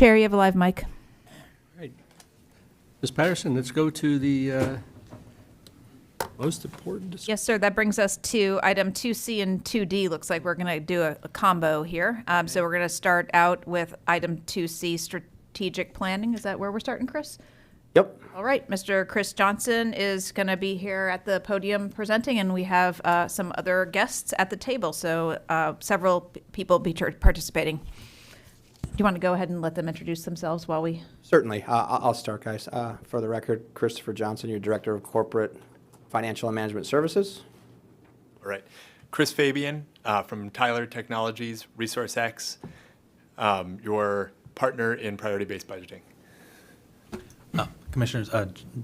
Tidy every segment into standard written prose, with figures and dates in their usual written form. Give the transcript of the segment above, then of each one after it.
Chair, you have a live mic. Right. Ms. Patterson, let's go to the most important. Yes, sir. That brings us to item 2C and 2D. Looks like we're going to do a combo here. So we're going to start out with item 2C, strategic planning. Is that where we're starting, Chris? Yep. All right. Mr. Chris Johnson is going to be here at the podium presenting, and we have some other guests at the table. So several people be participating. Do you want to go ahead and let them introduce themselves while we... Certainly. I'll start, guys. For the record, Christopher Johnson, your Director of Corporate Financial and Management Services. All right. Chris Fabian from Tyler Technologies, ResourceX, your partner in priority-based budgeting. Commissioners,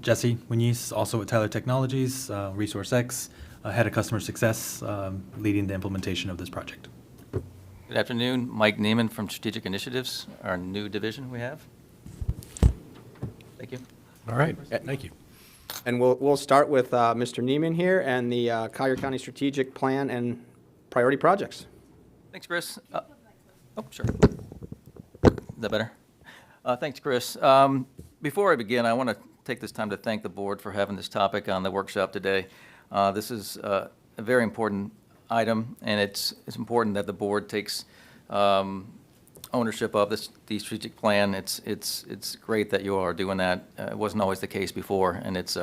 Jesse Muñiz, also at Tyler Technologies, ResourceX, Head of Customer Success, leading the implementation of this project. Good afternoon. Mike Neiman from Strategic Initiatives, our new division we have. Thank you. All right, thank you. And we'll start with Mr. Neiman here and the Collier County Strategic Plan and Priority Projects. Thanks, Chris. Sure. Is that better? Thanks, Chris. Before I begin, I want to take this time to thank the board for having this topic on the workshop today. This is a very important item, and it's important that the board takes ownership of the strategic plan. It's great that you are doing that. It wasn't always the case before, and it's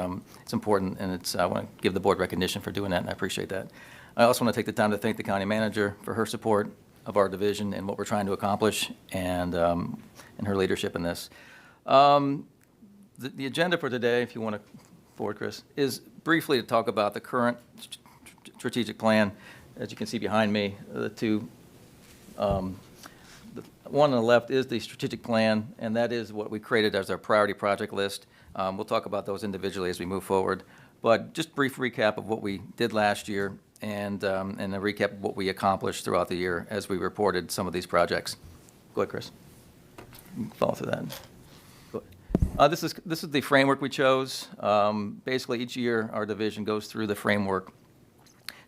important, and I want to give the board recognition for doing that, and I appreciate that. I also want to take the time to thank the county manager for her support of our division and what we're trying to accomplish, and her leadership in this. The agenda for today, if you want to forward, Chris, is briefly to talk about the current strategic plan. As you can see behind me, the two, the one on the left is the strategic plan, and that is what we created as our priority project list. We'll talk about those individually as we move forward. But just brief recap of what we did last year and a recap of what we accomplished throughout the year as we reported some of these projects. Go ahead, Chris. You can follow through that. This is the framework we chose. Basically, each year our division goes through the framework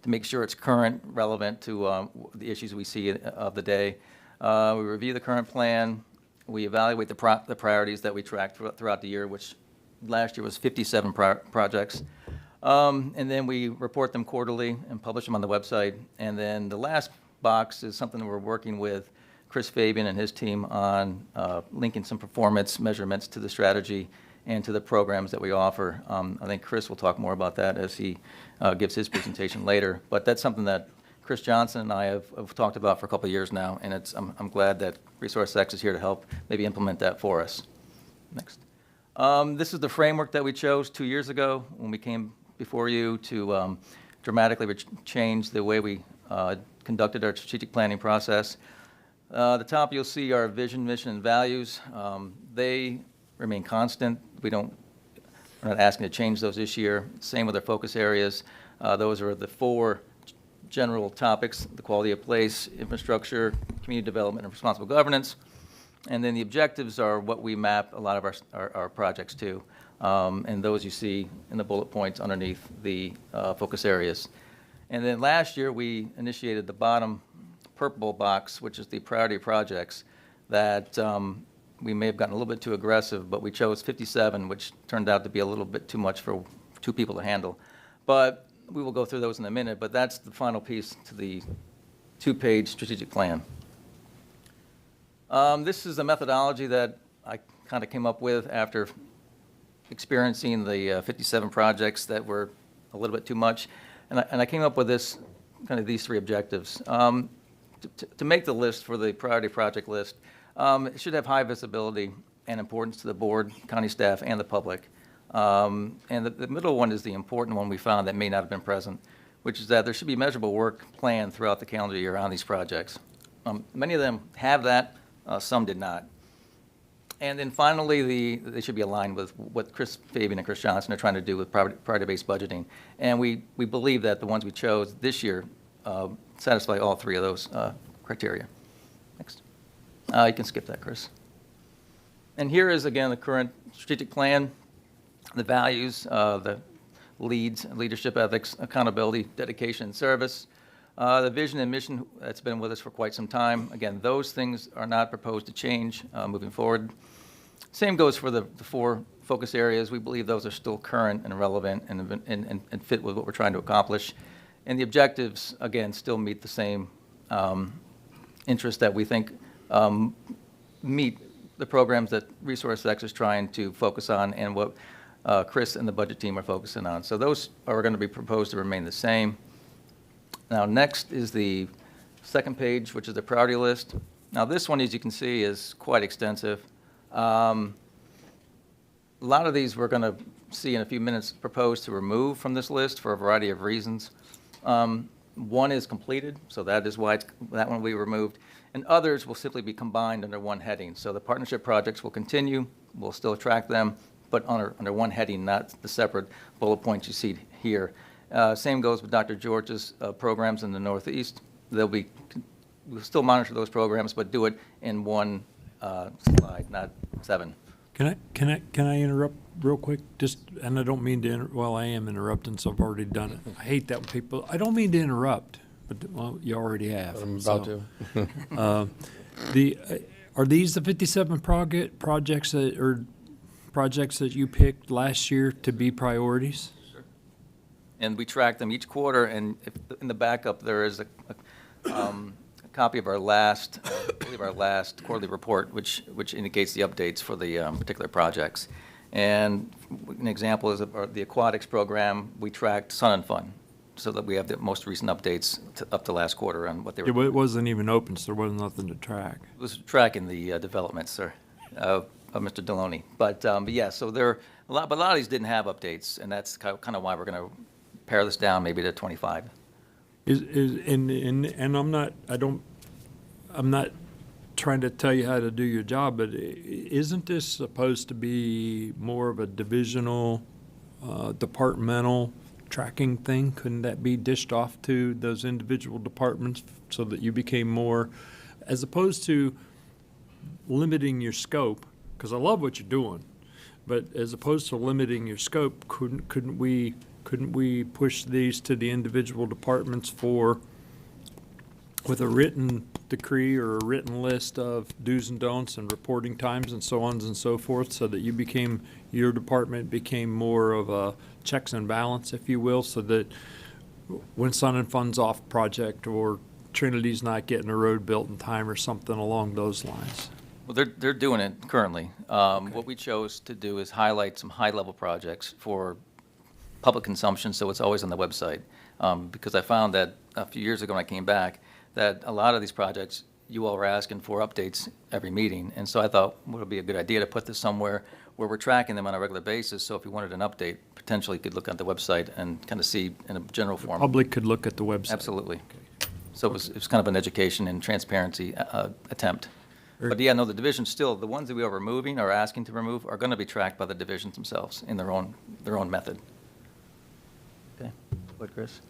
to make sure it's current, relevant to the issues we see of the day. We review the current plan. We evaluate the priorities that we tracked throughout the year, which last year was 57 projects. And then we report them quarterly and publish them on the website. And then the last box is something we're working with Chris Fabian and his team on linking some performance measurements to the strategy and to the programs that we offer. I think Chris will talk more about that as he gives his presentation later. But that's something that Chris Johnson and I have talked about for a couple of years now, and I'm glad that ResourceX is here to help maybe implement that for us. Next. This is the framework that we chose 2 years ago when we came before you to dramatically change the way we conducted our strategic planning process. At the top, you'll see our vision, mission, and values. They remain constant. We're not asking to change those this year. Same with our focus areas. Those are the 4 general topics: the quality of place, infrastructure, community development, and responsible governance. And then the objectives are what we map a lot of our projects to. And those you see in the bullet points underneath the focus areas. And then last year, we initiated the bottom purple box, which is the priority projects that we may have gotten a little bit too aggressive, but we chose 57, which turned out to be a little bit too much for 2 people to handle. But we will go through those in a minute, but that's the final piece to the 2-page strategic plan. This is a methodology that I kind of came up with after experiencing the 57 projects that were a little bit too much. And I came up with these 3 objectives. To make the list for the priority project list, it should have high visibility and importance to the board, county staff, and the public. And the middle one is the important one we found that may not have been present, which is that there should be measurable work planned throughout the calendar year on these projects. Many of them have that, some did not. And then finally, they should be aligned with what Chris Fabian and Chris Johnson are trying to do with priority-based budgeting. And we believe that the ones we chose this year satisfy all 3 of those criteria. Next. You can skip that, Chris. And here is, again, the current strategic plan, the values, the leads, leadership ethics, accountability, dedication, and service. The vision and mission, that's been with us for quite some time. Again, those things are not proposed to change moving forward. Same goes for the 4 focus areas. We believe those are still current and relevant and fit with what we're trying to accomplish. And the objectives, again, still meet the same interests that we think meet the programs that ResourceX is trying to focus on and what Chris and the budget team are focusing on. So those are going to be proposed to remain the same. Now, next is the second page, which is the priority list. Now, this one, as you can see, is quite extensive. A lot of these we're going to see in a few minutes proposed to remove from this list for a variety of reasons. One is completed, so that is why that one will be removed. And others will simply be combined under one heading. So the partnership projects will continue, we'll still track them, but under one heading, not the separate bullet points you see here. Same goes with Dr. George's programs in the Northeast. We'll still monitor those programs, but do it in one slide, not 7. Can I interrupt real quick? Just, and I don't mean to, well, I am interrupting, so I've already done it. I hate that when people, I don't mean to interrupt, but, well, you already have. I'm about to. Are these the 57 projects that you picked last year to be priorities? And we track them each quarter, and in the backup, there is a copy of our last, I believe our last quarterly report, which indicates the updates for the particular projects. And an example is the aquatics program. We tracked Sun and Fun, so that we have the most recent updates up to last quarter on what they were. It wasn't even open, so there wasn't nothing to track. It was tracking the developments, sir, of Mr. Deloney. But yeah, so there a lot of these didn't have updates, and that's kind of why we're going to pare this down maybe to 25. And I'm not trying to tell you how to do your job, but isn't this supposed to be more of a divisional, departmental tracking thing? Couldn't that be dished off to those individual departments so that you became more, as opposed to limiting your scope? Because I love what you're doing, but as opposed to limiting your scope, couldn't we push these to the individual departments with a written decree or a written list of do's and don'ts and reporting times and so on and so forth, so that your department became more of a checks and balance, if you will, so that when Sun and Fun's off project or Trinity's not getting a road built in time or something along those lines? Well, they're doing it currently. What we chose to do is highlight some high-level projects for public consumption, so it's always on the website. Because I found that a few years ago when I came back, that a lot of these projects, you all were asking for updates every meeting. And so I thought, well, it would be a good idea to put this somewhere where we're tracking them on a regular basis. So if you wanted an update, potentially you could look at the website and kind of see in a general form. Public could look at the website. Absolutely. So it was kind of an education and transparency attempt. But yeah, no, the divisions still, the ones that we are removing or asking to remove are going to be tracked by the divisions themselves in their own method. Okay, what, Chris?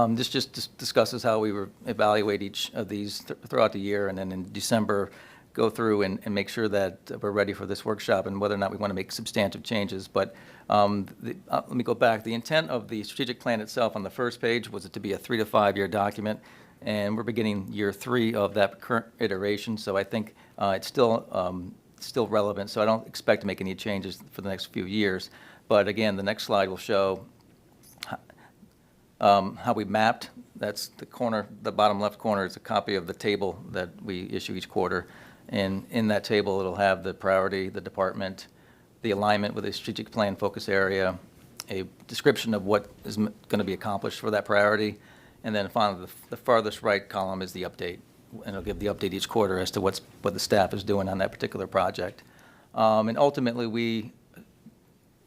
This just discusses how we evaluate each of these throughout the year, and then in December, go through and make sure that we're ready for this workshop and whether or not we want to make substantive changes. But let me go back. The intent of the strategic plan itself on the first page was it to be a 3 to 5 year document, and we're beginning year 3 of that current iteration. So I think it's still relevant. So I don't expect to make any changes for the next few years. But again, the next slide will show how we mapped. That's the corner, the bottom left corner is a copy of the table that we issue each quarter. And in that table, it'll have the priority, the department, the alignment with the strategic plan focus area, a description of what is going to be accomplished for that priority, and then finally, the farthest right column is the update. And it'll give the update each quarter as to what the staff is doing on that particular project. And ultimately,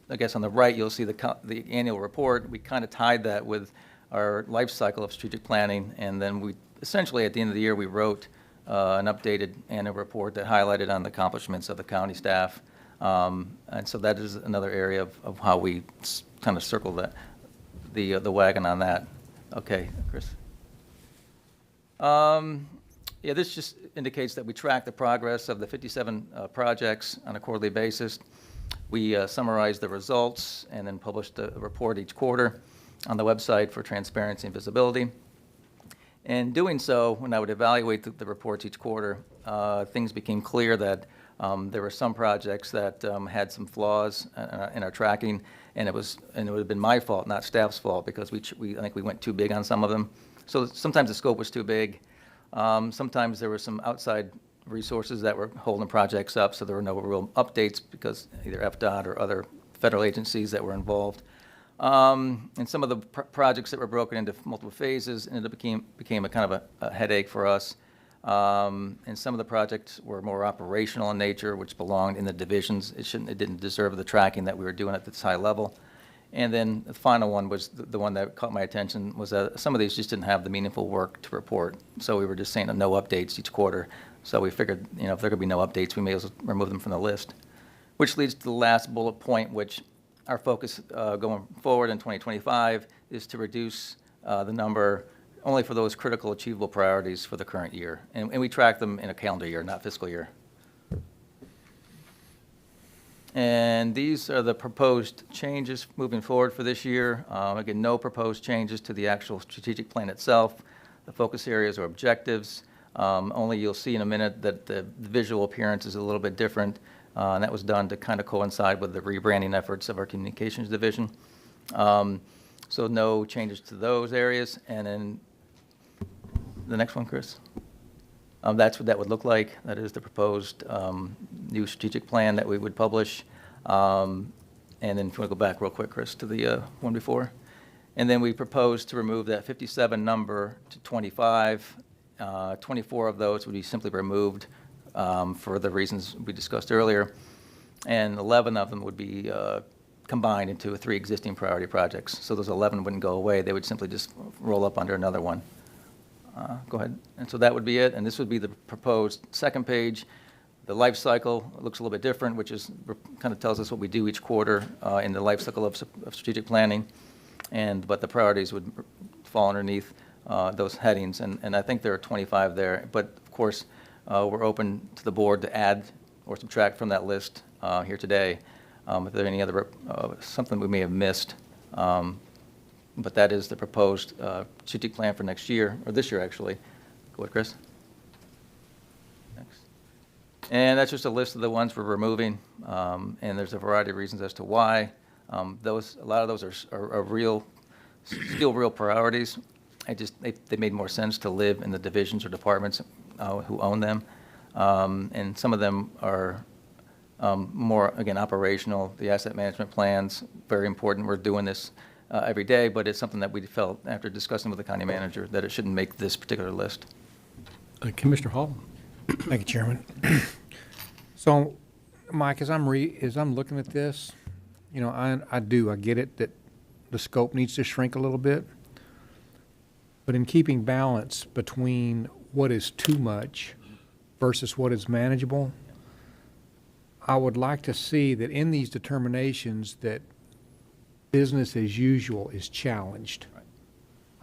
I guess on the right, you'll see the annual report. We kind of tied that with our life cycle of strategic planning, and then we essentially at the end of the year we wrote an updated annual report that highlighted on the accomplishments of the county staff, and so that is another area of how we kind of circle the wagon on that. Okay, Chris. Yeah, this just indicates that we track the progress of the 57 projects on a quarterly basis. We summarize the results and then publish the report each quarter. on the website for transparency and visibility. And doing so, when I would evaluate the reports each quarter, things became clear that there were some projects that had some flaws in our tracking, and it would have been my fault, not staff's fault, because I think we went too big on some of them. So sometimes the scope was too big. Sometimes there were some outside resources that were holding projects up, so there were no real updates because either FDOT or other federal agencies that were involved. And some of the projects that were broken into multiple phases ended up became a kind of a headache for us. And some of the projects were more operational in nature, which belonged in the divisions. It didn't deserve the tracking that we were doing at this high level. And then the final one was the one that caught my attention, was that some of these just didn't have the meaningful work to report. So we were just saying no updates each quarter. So we figured, if there could be no updates, we may as well remove them from the list. Which leads to the last bullet point, which our focus going forward in 2025 is to reduce the number only for those critical achievable priorities for the current year. And we track them in a calendar year, not fiscal year. And these are the proposed changes moving forward for this year. Again, no proposed changes to the actual strategic plan itself. The focus areas or objectives. Only you'll see in a minute that the visual appearance is a little bit different. And that was done to kind of coincide with the rebranding efforts of our communications division. So no changes to those areas. And then the next one, Chris. That's what that would look like. That is the proposed new strategic plan that we would publish. And then if you want to go back real quick, Chris, to the one before. And then we propose to remove that 57 number to 25. 24 of those would be simply removed for the reasons we discussed earlier. And 11 of them would be combined into 3 existing priority projects. So those 11 wouldn't go away. They would simply just roll up under another one. Go ahead. And so that would be it. And this would be the proposed second page. The life cycle looks a little bit different, which is kind of tells us what we do each quarter in the life cycle of strategic planning. But the priorities would fall underneath those headings. And I think there are 25 there. But of course, we're open to the board to add or subtract from that list here today. If there are any other something we may have missed. But that is the proposed strategic plan for next year, or this year, actually. Go ahead, Chris. Next. And that's just a list of the ones we're removing, and there's a variety of reasons as to why. A lot of those are still real priorities. They made more sense to live in the divisions or departments who own them. And some of them are more, again, operational. The asset management plans, very important. We're doing this every day, but it's something that we felt after discussing with the county manager that it shouldn't make this particular list. Commissioner Hall? Thank you, Chairman. So, Mike, as I'm looking at this, I get it that the scope needs to shrink a little bit, but in keeping balance between what is too much versus what is manageable, I would like to see that in these determinations that business as usual is challenged. Right.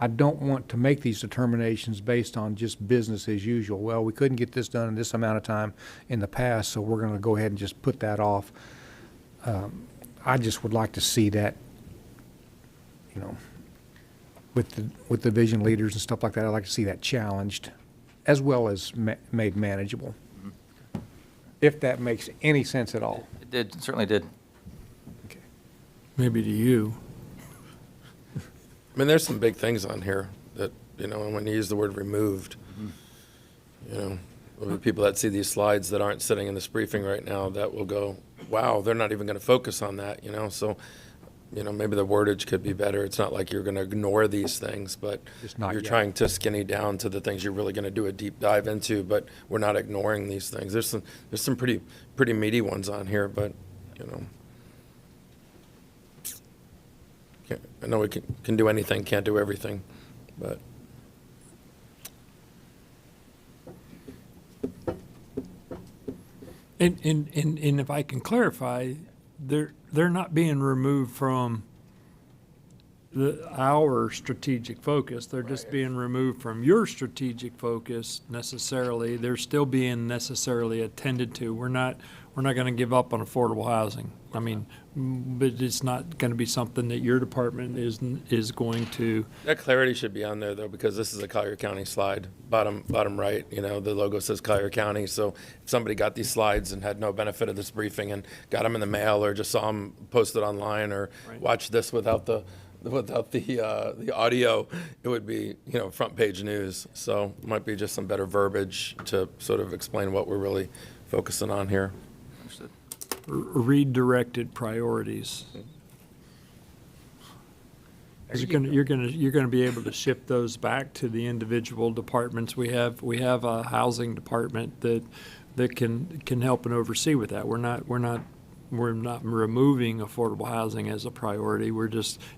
I don't want to make these determinations based on just business as usual. Well, we couldn't get this done in this amount of time in the past, so we're going to go ahead and just put that off. I just would like to see that, with the division leaders and stuff like that. I'd like to see that challenged as well as made manageable. Mm-hmm. If that makes any sense at all. It did, it certainly did. Maybe to you. I mean, there's some big things on here that, and when you use the word removed, there'll be people that see these slides that aren't sitting in this briefing right now that will go, wow, they're not even going to focus on that, so, maybe the wordage could be better. It's not like you're going to ignore these things, but you're trying to skinny down to the things you're really going to do a deep dive into, but we're not ignoring these things. There's some pretty meaty ones on here, but, I know we can do anything, can't do everything, but. And if I can clarify, they're not being removed from our strategic focus. They're just being removed from your strategic focus necessarily. They're still being necessarily attended to. We're not going to give up on affordable housing. I mean, but it's not going to be something that your department is going to. That clarity should be on there, though, because this is a Collier County slide, bottom right, the logo says Collier County, so if somebody got these slides and had no benefit of this briefing and got them in the mail or just saw them posted online or watched this without the audio, it would be, front page news. So it might be just some better verbiage to sort of explain what we're really focusing on here. Redirected priorities. 'Cause you're gonna be able to shift those back to the individual departments. We have a housing department that can help and oversee with that. We're not removing affordable housing as a priority.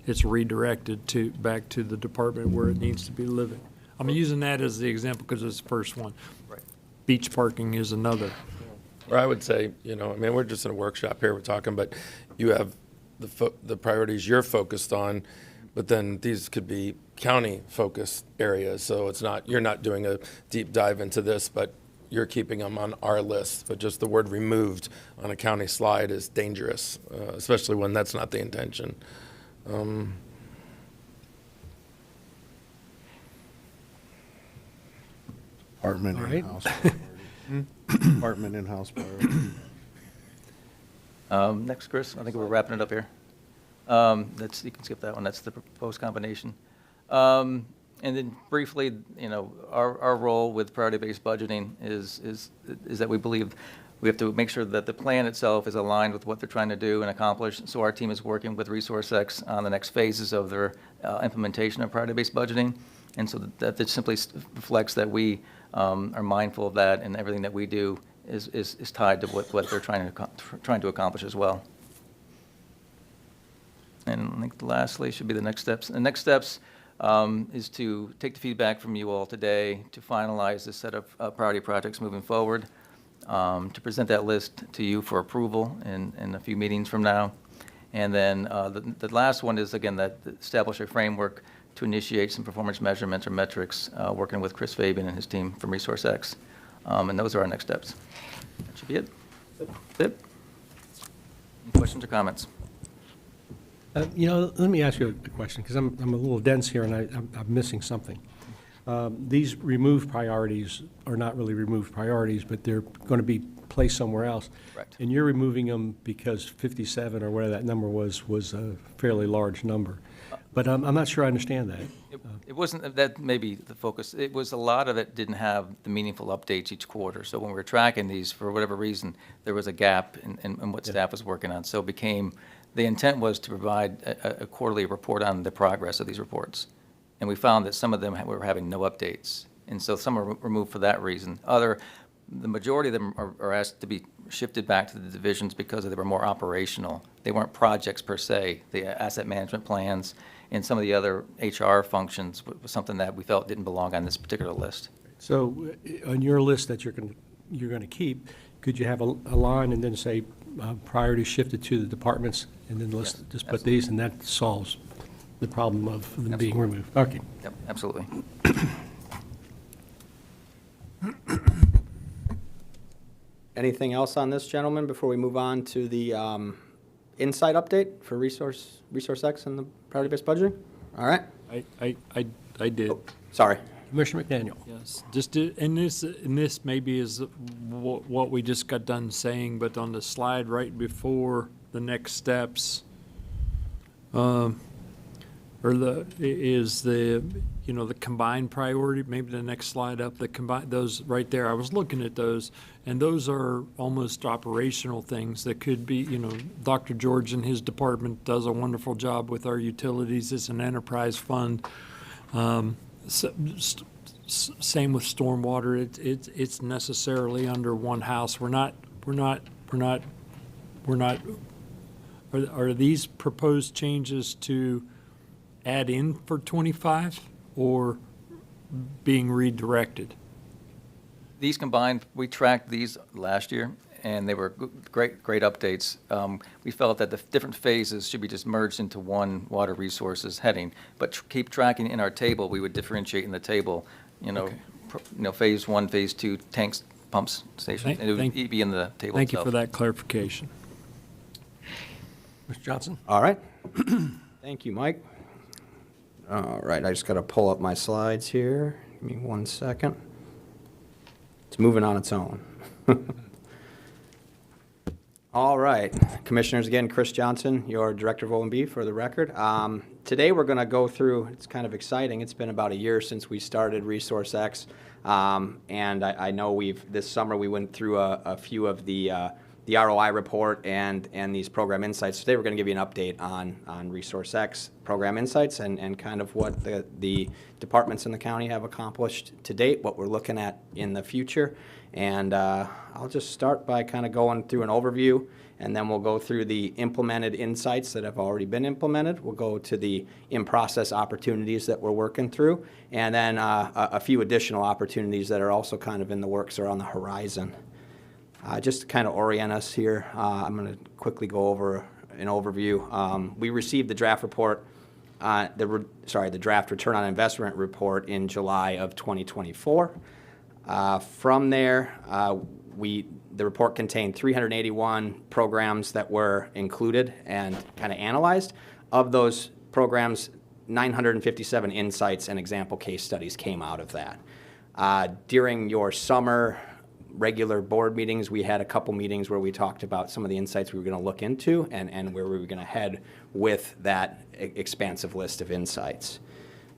It's redirected back to the department where it needs to be living. I'm using that as the example because it's the first one. Right. Beach parking is another. Or I would say, we're just in a workshop here, we're talking, but you have the priorities you're focused on, but then these could be county-focused areas. So you're not doing a deep dive into this, but you're keeping them on our list. But just the word removed on a county slide is dangerous, especially when that's not the intention. Apartment All and right. house priority. Apartment and house priority. Next, Chris, I think we're wrapping it up here. You can skip that one, that's the proposed combination. And then briefly, our role with priority-based budgeting is that we believe we have to make sure that the plan itself is aligned with what they're trying to do and accomplish. So our team is working with ResourceX on the next phases of their implementation of priority-based budgeting. And so that simply reflects that we are mindful of that, and everything that we do is tied to what they're trying to accomplish as well. And I think lastly should be the next steps. The next steps is to take the feedback from you all today to finalize this set of priority projects moving forward, to present that list to you for approval in a few meetings from now. And then the last one is, again, that establish a framework to initiate some performance measurements or metrics, working with Chris Fabian and his team from ResourceX. And those are our next steps. That should be it. Any questions or comments? Let me ask you a question, because I'm a little dense here and I'm missing something. These removed priorities are not really removed priorities, but they're going to be placed somewhere else. Correct. And you're removing them because 57 or whatever that number was a fairly large number. But I'm not sure I understand that. It wasn't, that may be the focus. It was a lot of it didn't have the meaningful updates each quarter. So when we were tracking these, for whatever reason, there was a gap in what staff was working on. So the intent was to provide a quarterly report on the progress of these reports. And we found that some of them were having no updates. And so some were removed for that reason. The majority of them are asked to be shifted back to the divisions because they were more operational. They weren't projects per se. The asset management plans and some of the other HR functions was something that we felt didn't belong on this particular list. So on your list that you're going to keep, could you have a line and then say priority shifted to the departments, and then let's Yes, just put absolutely. these, and that solves the problem of them being removed? Okay. Yep, absolutely. Anything else on this, gentlemen, before we move on to the insight update for ResourceX and the priority-based budgeting? All right. I did. Sorry. Commissioner McDaniel. Yes, and this maybe is what we just got done saying, but on the slide right before the next steps, the combined priority, maybe the next slide up, those right there, I was looking at those, and those are almost operational things that could be, Dr. George and his department does a wonderful job with our utilities. It's an enterprise fund. Same with stormwater. It's necessarily under one house. Are these proposed changes to add in for 25 or being redirected? These combined, we tracked these last year, and they were great updates. We felt that the different phases should be just merged into one water resources heading, but keep tracking in our table. We would differentiate in the table, phase 1, phase 2, tanks, pumps, stations, and it would be in the table Thank you itself. for that clarification. Mr. Johnson? All right. Thank you, Mike. All right, I just got to pull up my slides here. Give me 1 second. It's moving on its own. All right, Commissioners, again, Chris Johnson, your Director of O&B for the record. Today we're going to go through, it's kind of exciting, it's been about a year since we started ResourceX, and I know this summer we went through a few of the ROI report and these program insights. Today we're going to give you an update on ResourceX program insights and kind of what the departments in the county have accomplished to date, what we're looking at in the future. And I'll just start by kind of going through an overview, and then we'll go through the implemented insights that have already been implemented. We'll go to the in-process opportunities that we're working through, and then a few additional opportunities that are also kind of in the works or on the horizon. Just to kind of orient us here, I'm going to quickly go over an overview. We received the draft report, the draft return on investment report in July of 2024. From there, the report contained 381 programs that were included and kind of analyzed. Of those programs, 957 insights and example case studies came out of that. During your summer regular board meetings, we had a couple meetings where we talked about some of the insights we were going to look into and where we were going to head with that expansive list of insights.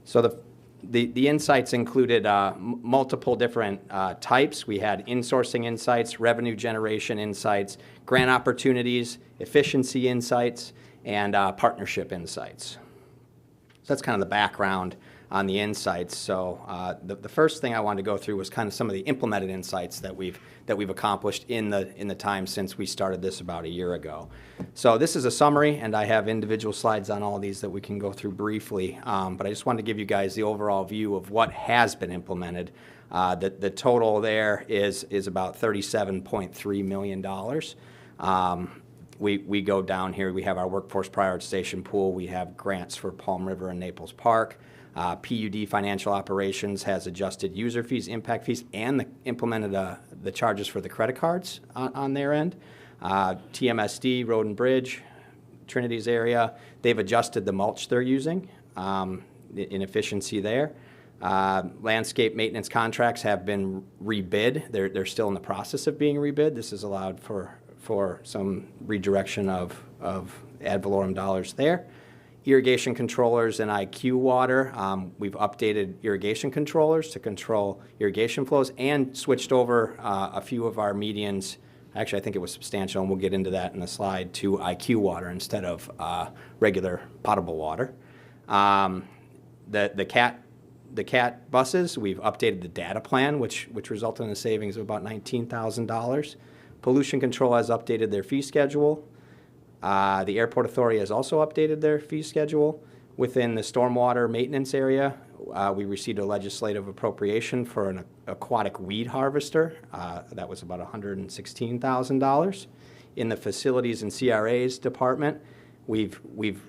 So the insights included multiple different types. We had insourcing insights, revenue generation insights, grant opportunities, efficiency insights, and partnership insights. So that's kind of the background on the insights. So the first thing I wanted to go through was kind of some of the implemented insights that we've accomplished in the time since we started this about a year ago. So this is a summary, and I have individual slides on all these that we can go through briefly. But I just wanted to give you guys the overall view of what has been implemented. The total there is about $37.3 million. We go down here. We have our workforce prioritization pool. We have grants for Palm River and Naples Park. PUD Financial Operations has adjusted user fees, impact fees, and implemented the charges for the credit cards on their end. TMSD, Road and Bridge, Trinity's area, they've adjusted the mulch they're using, inefficiency there. Landscape maintenance contracts have been rebid. They're still in the process of being rebid. This has allowed for some redirection of ad valorem dollars there. Irrigation controllers and IQ water. We've updated irrigation controllers to control irrigation flows and switched over a few of our medians. Actually, I think it was substantial, and we'll get into that in the slide, to IQ water instead of regular potable water. The CAT buses, we've updated the data plan, which resulted in a savings of about $19,000. Pollution Control has updated their fee schedule. The Airport Authority has also updated their fee schedule. Within the stormwater maintenance area, we received a legislative appropriation for an aquatic weed harvester. That was about $116,000. In the Facilities and CRA's department, we've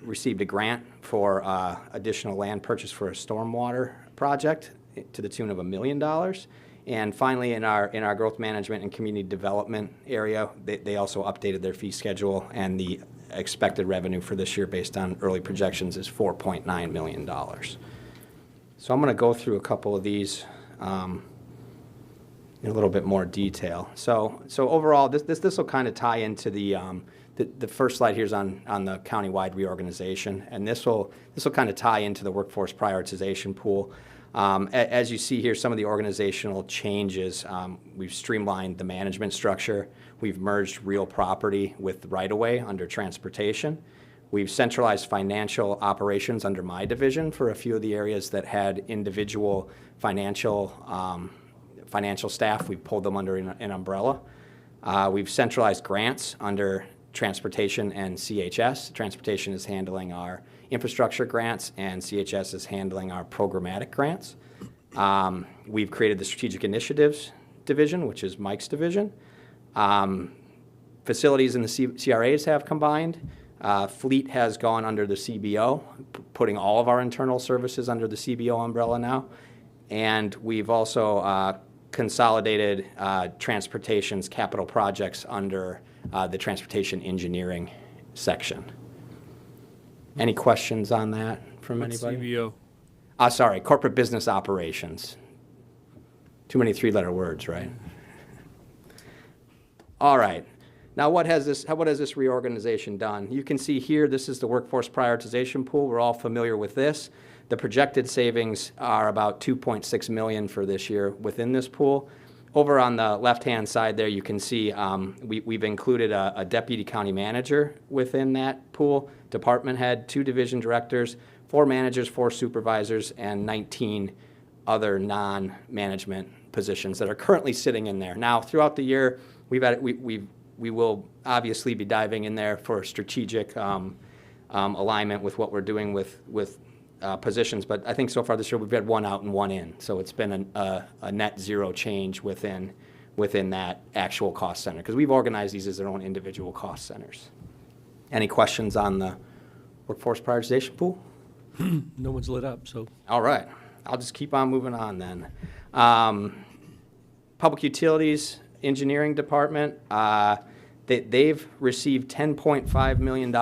received a grant for additional land purchase for a stormwater project to the tune of $1 million. And finally, in our growth management and community development area, they also updated their fee schedule, and the expected revenue for this year based on early projections is $4.9 million. So I'm going to go through a couple of these in a little bit more detail. So overall, this will kind of tie into the first slide here is on the countywide reorganization, and this will kind of tie into the workforce prioritization pool. As you see here, some of the organizational changes, we've streamlined the management structure. We've merged real property with right-of-way under transportation. We've centralized financial operations under my division for a few of the areas that had individual financial staff. We've pulled them under an umbrella. We've centralized grants under transportation and CHS. Transportation is handling our infrastructure grants, and CHS is handling our programmatic grants. We've created the Strategic Initiatives Division, which is Mike's division. Facilities and the CRAs have combined. Fleet has gone under the CBO, putting all of our internal services under the CBO umbrella now. And we've also consolidated transportation's capital projects under the transportation engineering section. Any questions on that from What's anybody? CBO? Sorry, corporate business operations. Too many three-letter words, right? All right. Now, what has this reorganization done? You can see here, this is the workforce prioritization pool. We're all familiar with this. The projected savings are about $2.6 million for this year within this pool. Over on the left-hand side there, you can see we've included a deputy county manager within that pool, department head, 2 division directors, 4 managers, 4 supervisors, and 19 other non-management positions that are currently sitting in there. Now, throughout the year, we will obviously be diving in there for strategic alignment with what we're doing with positions, but I think so far this year we've had 1 out and 1 in, so it's been a net zero change within that actual cost center, because we've organized these as their own individual cost centers. Any questions on the workforce prioritization pool? No one's lit up, so. All right, I'll just keep on moving on then. Public Utilities Engineering Department, they've received $10.5 million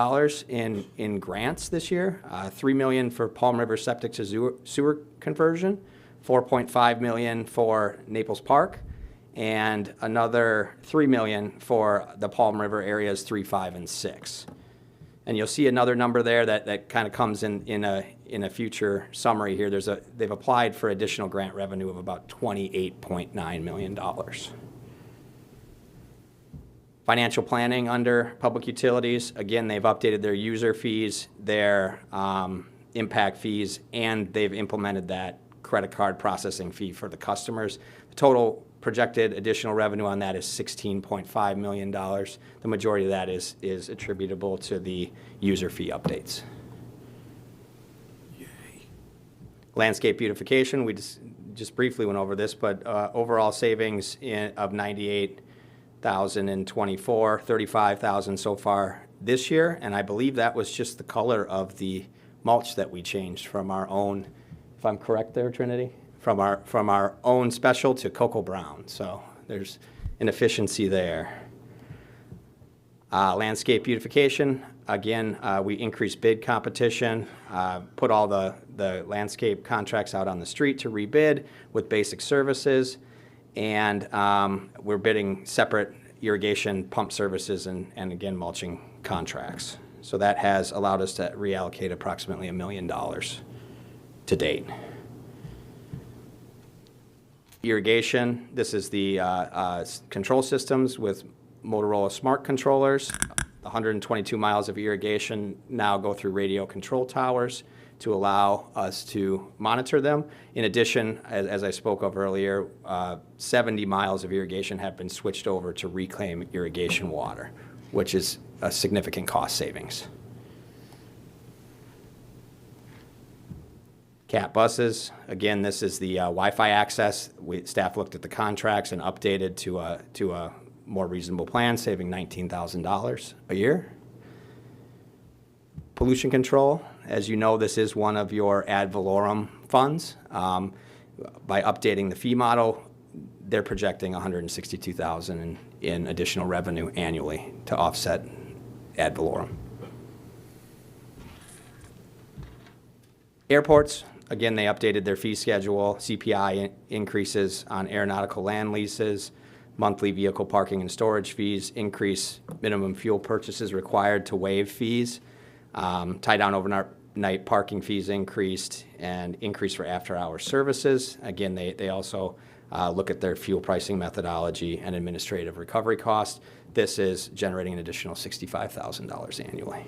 in grants this year, $3 million for Palm River septic to sewer conversion, $4.5 million for Naples Park, and another $3 million for the Palm River areas 3, 5, and 6. And you'll see another number there that kind of comes in a future summary here. They've applied for additional grant revenue of about $28.9 million. Financial planning under public utilities, again, they've updated their user fees, their impact fees, and they've implemented that credit card processing fee for the customers. The total projected additional revenue on that is $16.5 million. The majority of that is attributable to the user fee updates. Yay. Landscape beautification, we just briefly went over this, but overall savings of $98,000 in '24, $35,000 so far this year, and I believe that was just the color of the mulch that we changed from our own, if I'm correct there, Trinity? From our own special to cocoa brown, so there's an efficiency there. Landscape beautification, again, we increased bid competition, put all the landscape contracts out on the street to rebid with basic services, and we're bidding separate irrigation pump services and again, mulching contracts. So that has allowed us to reallocate approximately $1 million to date. Irrigation, this is the control systems with Motorola smart controllers. 122 miles of irrigation now go through radio control towers to allow us to monitor them. In addition, as I spoke of earlier, 70 miles of irrigation have been switched over to reclaim irrigation water, which is a significant cost savings. CAT buses, again, this is the Wi-Fi access. Staff looked at the contracts and updated to a more reasonable plan, saving $19,000 a year. Pollution control, as you know, this is one of your ad valorem funds. By updating the fee model, they're projecting $162,000 in additional revenue annually to offset ad valorem. Airports, again, they updated their fee schedule, CPI increases on aeronautical land leases, monthly vehicle parking and storage fees, increase minimum fuel purchases required to waive fees, tie-down overnight parking fees increased, and increase for after-hour services. Again, they also look at their fuel pricing methodology and administrative recovery costs. This is generating an additional $65,000 annually.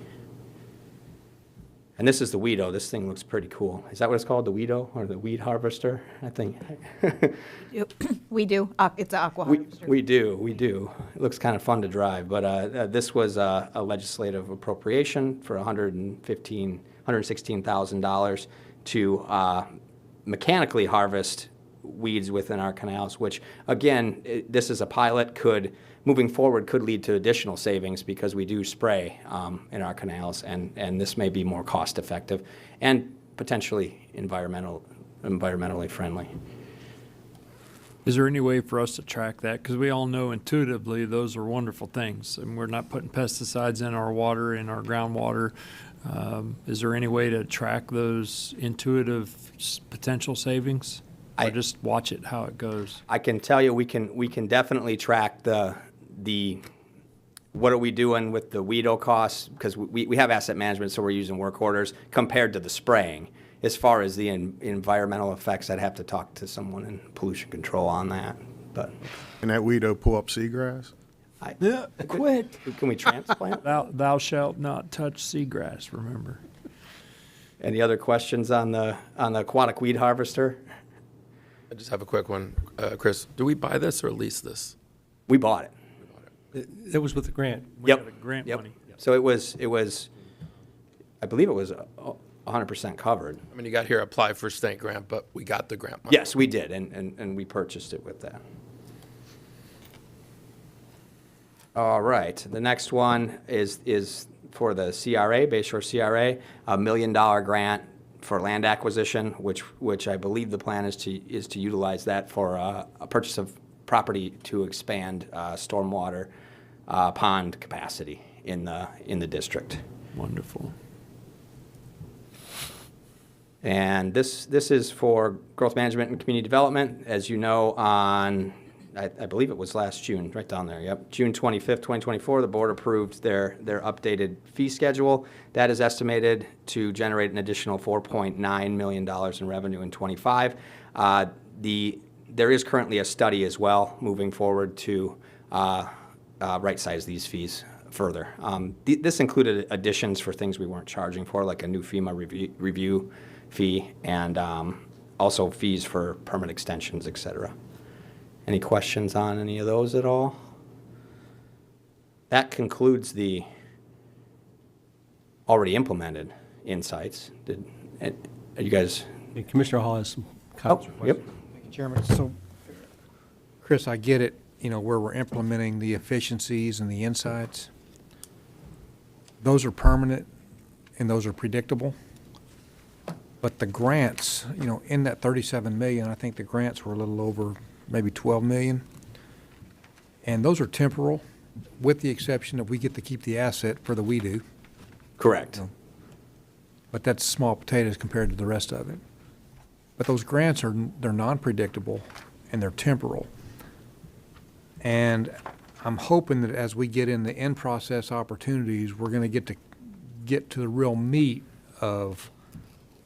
And this is the Weedo. This thing looks pretty cool. Is that what it's called, the Weedo, or the weed harvester, I think? We do. It's an aqua harvester. We do. It looks kind of fun to drive, but this was a legislative appropriation for $116,000 to mechanically harvest weeds within our canals, which, again, this is a pilot, moving forward, could lead to additional savings because we do spray in our canals, and this may be more cost-effective and potentially environmentally friendly. Is there any way for us to track that? Because we all know intuitively those are wonderful things, and we're not putting pesticides in our water, in our groundwater. Is there any way to track those intuitive potential savings? Or just watch it, how it goes? I can tell you, we can definitely track the what are we doing with the weedo costs, because we have asset management, so we're using work orders, compared to the spraying. As far as the environmental effects, I'd have to talk to someone in pollution control on that, but. And that weedo pull up seagrass? Quit. Can we transplant? Thou shalt not touch seagrass, remember. Any other questions on the aquatic weed harvester? I just have a quick one. Chris, do we buy this or lease this? We bought it. It was with the grant. We got a grant money. So it was, I believe it was 100% covered. I mean, you got here, apply for state grant, but we got the grant money. Yes, we did, and we purchased it with that. All right, the next one is for the CRA, Bayshore CRA, $1 million grant for land acquisition, which I believe the plan is to utilize that for a purchase of property to expand stormwater pond capacity in the district. Wonderful. And this is for growth management and community development. As you know, on, I believe it was last June, right down there, yep, June 25th, 2024, the board approved their updated fee schedule. That is estimated to generate an additional $4.9 million in revenue in '25. There is currently a study as well moving forward to right-size these fees further. This included additions for things we weren't charging for, like a new FEMA review fee, and also fees for permit extensions, et cetera. Any questions on any of those at all? That concludes the already implemented insights. Are you guys? Commissioner Hall has some comments. or Yep. questions. Thank you, Chairman. So, Chris, I get it, where we're implementing the efficiencies and the insights. Those are permanent and those are predictable. But the grants, in that 37 million, I think the grants were a little over maybe 12 million. And those are temporal, with the exception that we get to keep the asset for the we do. Correct. But that's small potatoes compared to the rest of it. But those grants they're non-predictable and they're temporal. And I'm hoping that as we get in the in-process opportunities, we're going to get to the real meat of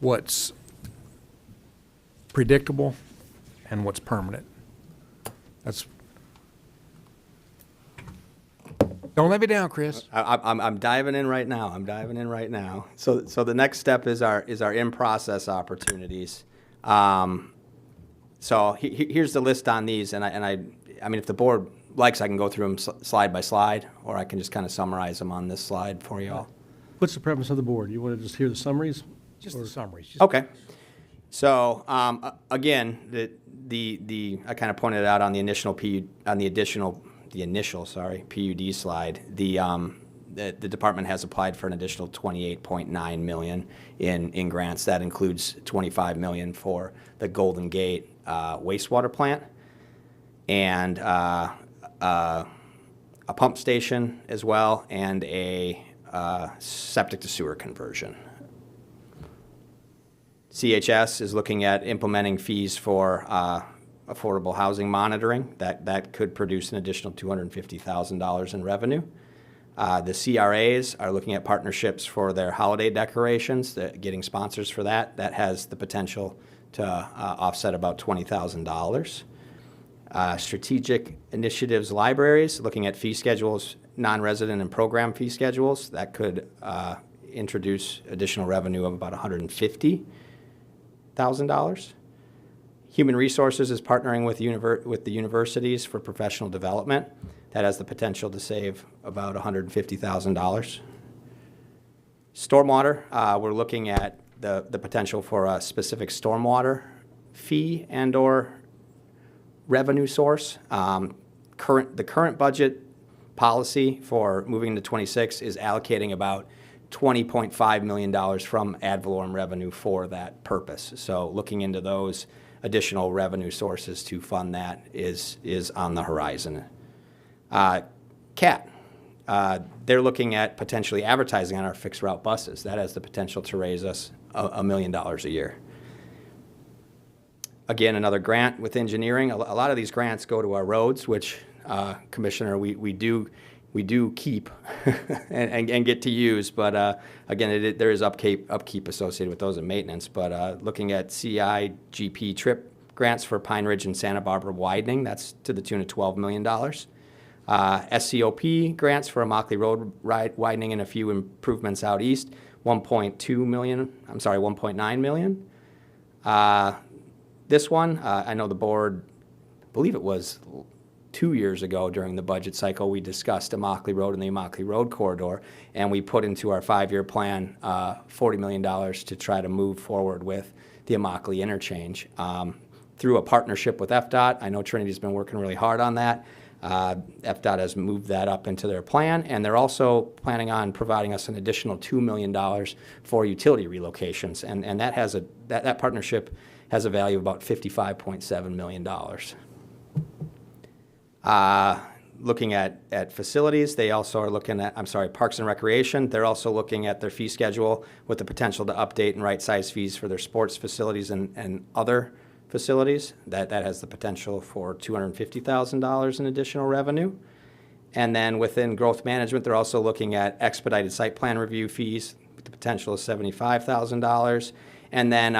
what's predictable and what's permanent. Don't let me down, Chris. I'm diving in right now. So the next step is our in-process opportunities. So here's the list on these, and I mean, if the board likes, I can go through them slide by slide, or I can just kind of summarize them on this slide for you all. What's the preference of the board? You want to just hear the summaries? Just the summaries. Okay. So again, I kind of pointed it out on the initial PUD slide. The department has applied for an additional $28.9 million in grants. That includes $25 million for the Golden Gate wastewater plant and a pump station as well, and a septic to sewer conversion. CHS is looking at implementing fees for affordable housing monitoring. That could produce an additional $250,000 in revenue. The CRAs are looking at partnerships for their holiday decorations, getting sponsors for that. That has the potential to offset about $20,000. Strategic Initiatives Libraries, looking at fee schedules, non-resident and program fee schedules. That could introduce additional revenue of about $150,000. Human Resources is partnering with the universities for professional development. That has the potential to save about $150,000. Stormwater, we're looking at the potential for a specific stormwater fee and/or revenue source. The current budget policy for moving into 26 is allocating about $20.5 million from ad valorem revenue for that purpose. So looking into those additional revenue sources to fund that is on the horizon. CAT, they're looking at potentially advertising on our fixed route buses. That has the potential to raise us $1 million a year. Again, another grant with engineering. A lot of these grants go to our roads, which, Commissioner, we do keep and get to use. But again, there is upkeep associated with those and maintenance. But looking at CIGP trip grants for Pine Ridge and Santa Barbara widening, that's to the tune of $12 million. SCOP grants for Immokalee Road widening and a few improvements out east, $1.9 million. This one, I know the board, I believe it was 2 years ago during the budget cycle, we discussed Immokalee Road and the Immokalee Road corridor, and we put into our 5-year plan $40 million to try to move forward with the Immokalee interchange. Through a partnership with FDOT, I know Trinity's been working really hard on that. FDOT has moved that up into their plan, and they're also planning on providing us an additional $2 million for utility relocations, and that partnership has a value of about $55.7 million. Looking at facilities, they also are looking at, Parks and Recreation. They're also looking at their fee schedule with the potential to update and right-size fees for their sports facilities and other facilities. That has the potential for $250,000 in additional revenue. And then within growth management, they're also looking at expedited site plan review fees with the potential of $75,000. And then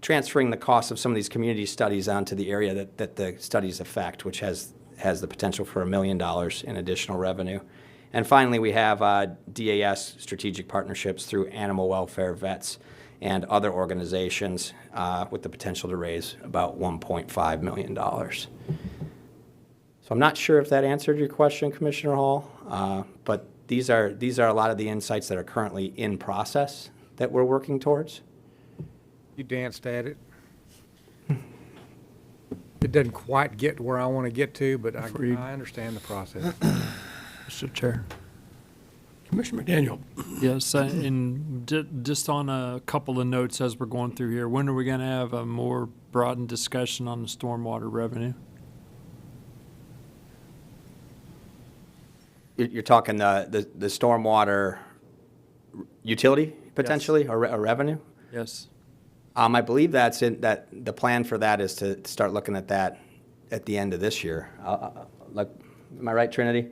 transferring the cost of some of these community studies onto the area that the studies affect, which has the potential for $1 million in additional revenue. And finally, we have DAS strategic partnerships through animal welfare, vets, and other organizations with the potential to raise about $1.5 million. So I'm not sure if that answered your question, Commissioner Hall, but these are a lot of the insights that are currently in process that we're working towards. You danced at it. It doesn't quite get where I want to get to, but I understand the process. Mr. Chair. Commissioner McDaniel. Yes, and just on a couple of notes as we're going through here, when are we going to have a more broadened discussion on the stormwater revenue? You're talking the stormwater utility potentially, or revenue? Yes. I believe that's that the plan for that is to start looking at that at the end of this year. Am I right, Trinity?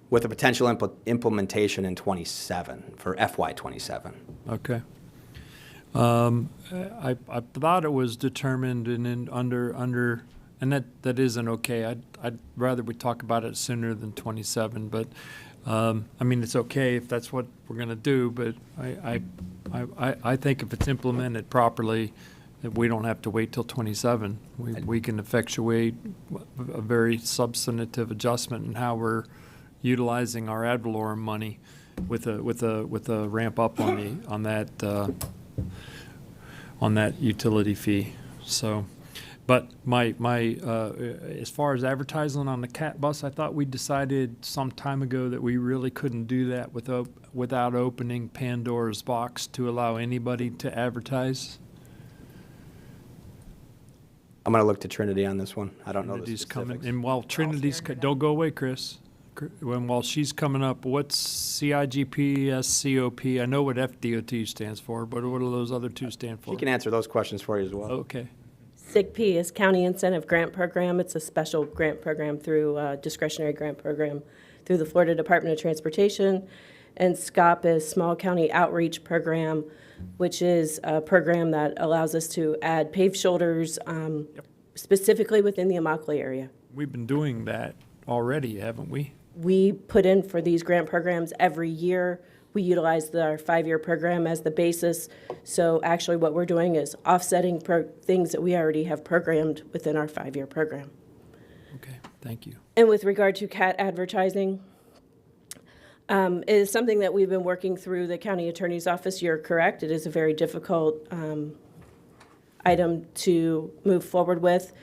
With a potential implementation in 27 for FY 27. Okay. I thought it was determined under and that isn't okay. I'd rather we talk about it sooner than 27. But I mean, it's okay if that's what we're going to do. But I think if it's implemented properly, that we don't have to wait till 27. We can effectuate a very substantive adjustment in how we're utilizing our ad valorem money with a ramp up on that utility fee. So, but my as far as advertising on the CAT bus, I thought we decided some time ago that we really couldn't do that without opening Pandora's box to allow anybody to advertise. I'm going to look to Trinity on this one. I don't know the Trinity's specifics. coming, and while Trinity's don't go away, Chris. While she's coming up, what's CIGP, SCOP? I know what FDOT stands for, but what do those other two stand for? She can answer those questions for you as well. Okay. SIGP is County Incentive Grant Program. It's a special grant program through discretionary grant program through the Florida Department of Transportation. And SCOP is Small County Outreach Program, which is a program that allows us to add paved shoulders specifically within the Immokalee area. We've been doing that already, haven't we? We put in for these grant programs every year. We utilize our 5-year program as the basis. So actually what we're doing is offsetting things that we already have programmed within our 5-year program. Okay, thank you. And with regard to CAT advertising, it is something that we've been working through the county attorney's office. You're correct. It is a very difficult item to move forward with.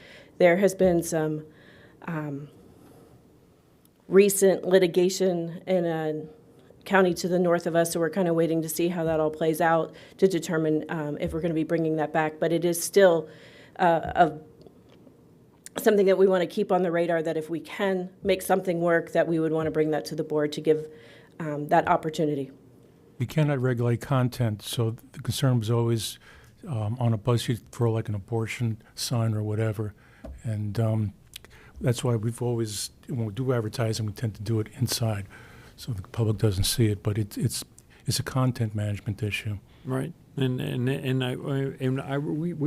There has been some recent litigation in a county to the north of us, so we're kind of waiting to see how that all plays out to determine if we're going to be bringing that back. But it is still something that we want to keep on the radar, that if we can make something work, that we would want to bring that to the board to give that opportunity. We cannot regulate content, so the concern was always on a BuzzFeed for like an abortion sign or whatever. And that's why we've always, when we do advertising, we tend to do it inside, so the public doesn't see it. But it's a content management issue. Right. We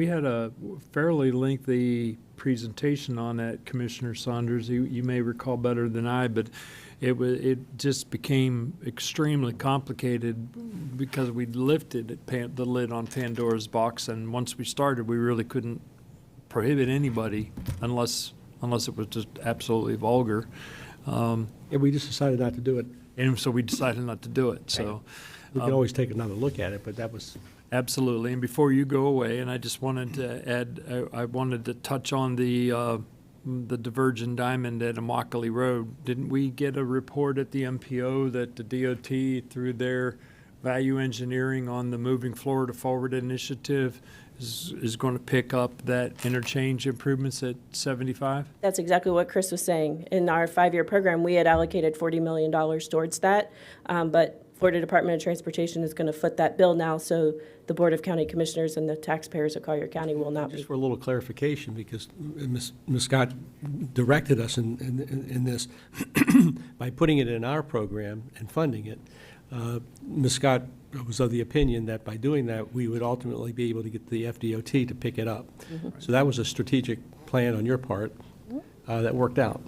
had a fairly lengthy presentation on that, Commissioner Saunders. You may recall better than I, but it just became extremely complicated because we lifted the lid on Pandora's box, and once we started, we really couldn't prohibit anybody unless it was just absolutely vulgar. And we just decided not to do it. And so we decided not to do it. So We can always take another look at it, but that was... absolutely. And before you go away, and I just wanted to add, I wanted to touch on the divergent diamond at Immokalee Road. Didn't we get a report at the MPO that the DOT, through their value engineering on the Moving Florida Forward initiative, is going to pick up that interchange improvements at 75? That's exactly what Chris was saying. In our 5-year program, we had allocated $40 million towards that, but Florida Department of Transportation is going to foot that bill now, so the Board of County Commissioners and the taxpayers of Collier County will not be. Just for a little clarification, because Ms. Scott directed us in this, by putting it in our program and funding it, Ms. Scott was of the opinion that by doing that, we would ultimately be able to get the FDOT to pick it up. So that was a strategic plan on your part that worked out.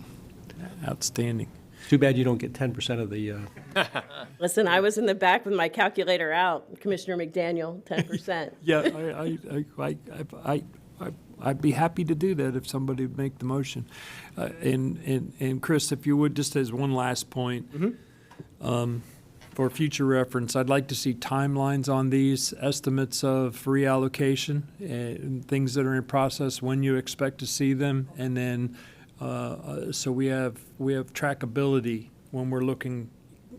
Outstanding. Too bad you don't get 10% of the... Listen, I was in the back with my calculator out, Commissioner McDaniel, 10%. Yeah, I'd be happy to do that if somebody would make the motion. And Chris, if you would, just as one last point, for future reference, I'd like to see timelines on these estimates of reallocation and things that are in process, when you expect to see them, and then so we have trackability when we're looking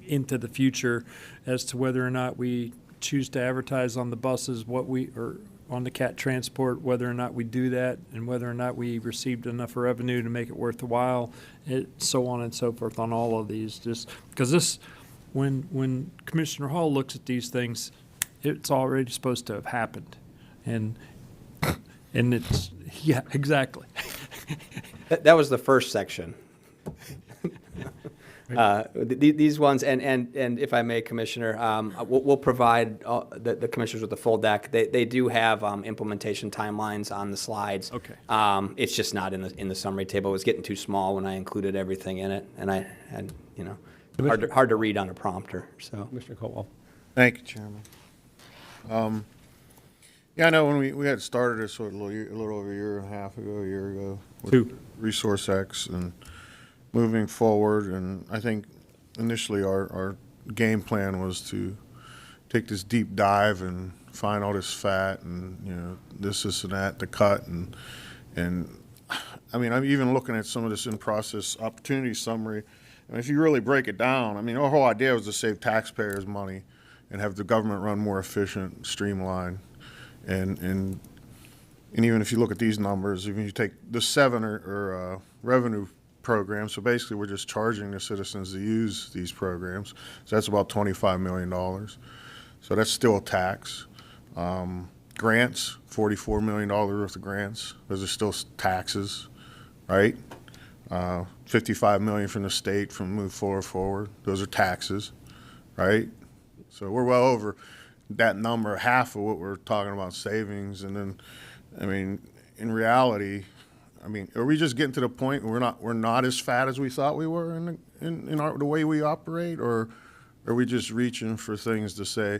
into the future as to whether or not we choose to advertise on the buses, or on the CAT transport, whether or not we do that, and whether or not we received enough revenue to make it worth the while, so on and so forth on all of these. Just because this, when Commissioner Hall looks at these things, it's already supposed to have happened, and it's, yeah, exactly. That was the first section. These ones, and if I may, Commissioner, we'll provide the commissioners with the full deck. They do have implementation timelines on the slides. Okay. It's just not in the summary table. It was getting too small when I included everything in it, and I had, hard to read on a prompter. So, Commissioner Colwell. Thank you, Chairman. Yeah, I know when we had started this a little over a year and a half ago, a year ago, with Resource X and moving forward, and I think initially our game plan was to take this deep dive and find all this fat and this and that to cut, and I mean, I'm even looking at some of this in-process opportunity summary. I mean, if you really break it down, I mean, our whole idea was to save taxpayers money and have the government run more efficient, streamlined. And even if you look at these numbers, even if you take the 7 or revenue programs, so basically we're just charging the citizens to use these programs. So that's about $25 million. So that's still a tax. Grants, $44 million worth of grants. Those are still taxes, right? $55 million from the state from Move Forward. Those are taxes, right? So we're well over that number, half of what we're talking about savings. And then, I mean, in reality, I mean, are we just getting to the point where we're not as fat as we thought we were in the way we operate, or are we just reaching for things to say,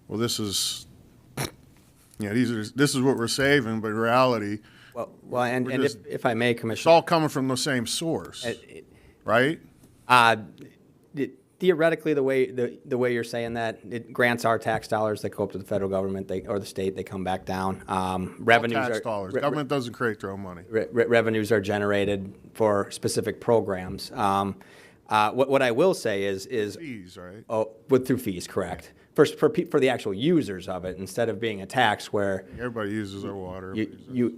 well, this is this is what we're saving, but in reality, well, and if I may, Commissioner, it's all coming from the same source, right? theoretically, the way you're saying that, it grants our tax dollars that go up to the federal government, or the state, they come back down. Revenues Tax are dollars. Government doesn't create their own money. revenues are generated for specific programs. What I will say is Fees, right? through fees, correct. For the actual users of it, instead of being a tax where Everybody uses their water.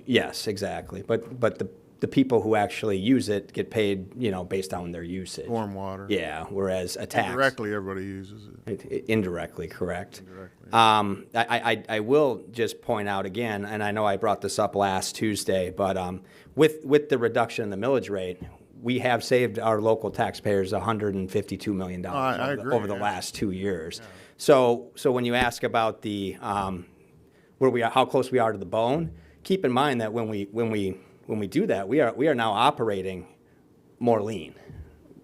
yes, exactly. But the people who actually use it get paid, based on their usage. Storm water. Yeah, whereas a tax. Indirectly, everybody uses it. Indirectly, correct. Indirectly. I will just point out again, and I know I brought this up last Tuesday, but with the reduction in the millage rate, we have saved our local taxpayers $152 million I agree, over the yeah. last 2 years. So when you ask about the how close we are to the bone, keep in mind that when we do that, we are now operating more lean.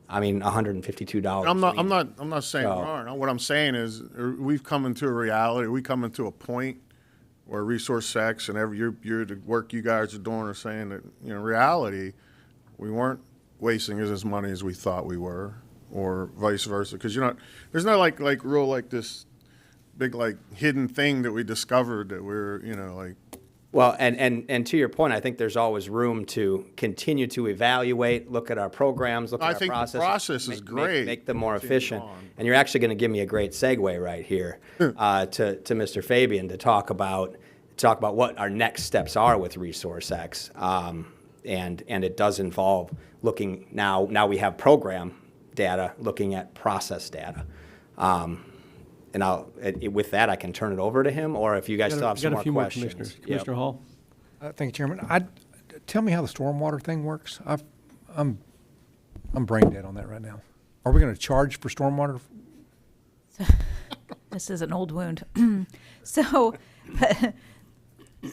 I mean, $152. I'm not saying we aren't. What I'm saying is we've come into a reality. We come into a point where Resource X and the work you guys are doing are saying that, reality, we weren't wasting as money as we thought we were, or vice versa. Because there's not like this big hidden thing that we discovered that we're Well, and to your point, I think there's always room to continue to evaluate, look at our programs, look at I our think the processes. process is great. Make them more Continue efficient. on. And you're actually going to give me a great segue right here to Mr. Fabian to talk about what our next steps are with Resource X. And it does involve looking now we have program data, looking at process data. And with that, I can turn it over to him, or if you guys still have some more questions. Commissioners. Yep. Commissioner Hall? Thank you, Chairman. Tell me how the stormwater thing works. I'm brain dead on that right now. Are we going to charge for stormwater? This is an old wound. So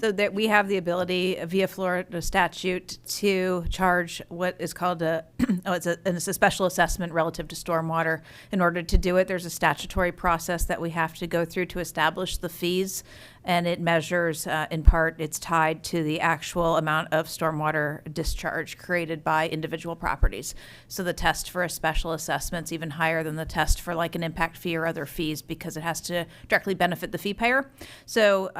that we have the ability via Florida statute to charge what is called it's a special assessment relative to stormwater. In order to do it, there's a statutory process that we have to go through to establish the fees, and it measures, in part, it's tied to the actual amount of stormwater discharge created by individual properties. So the test for a special assessment's even higher than the test for like an impact fee or other fees, because it has to directly benefit the fee payer. So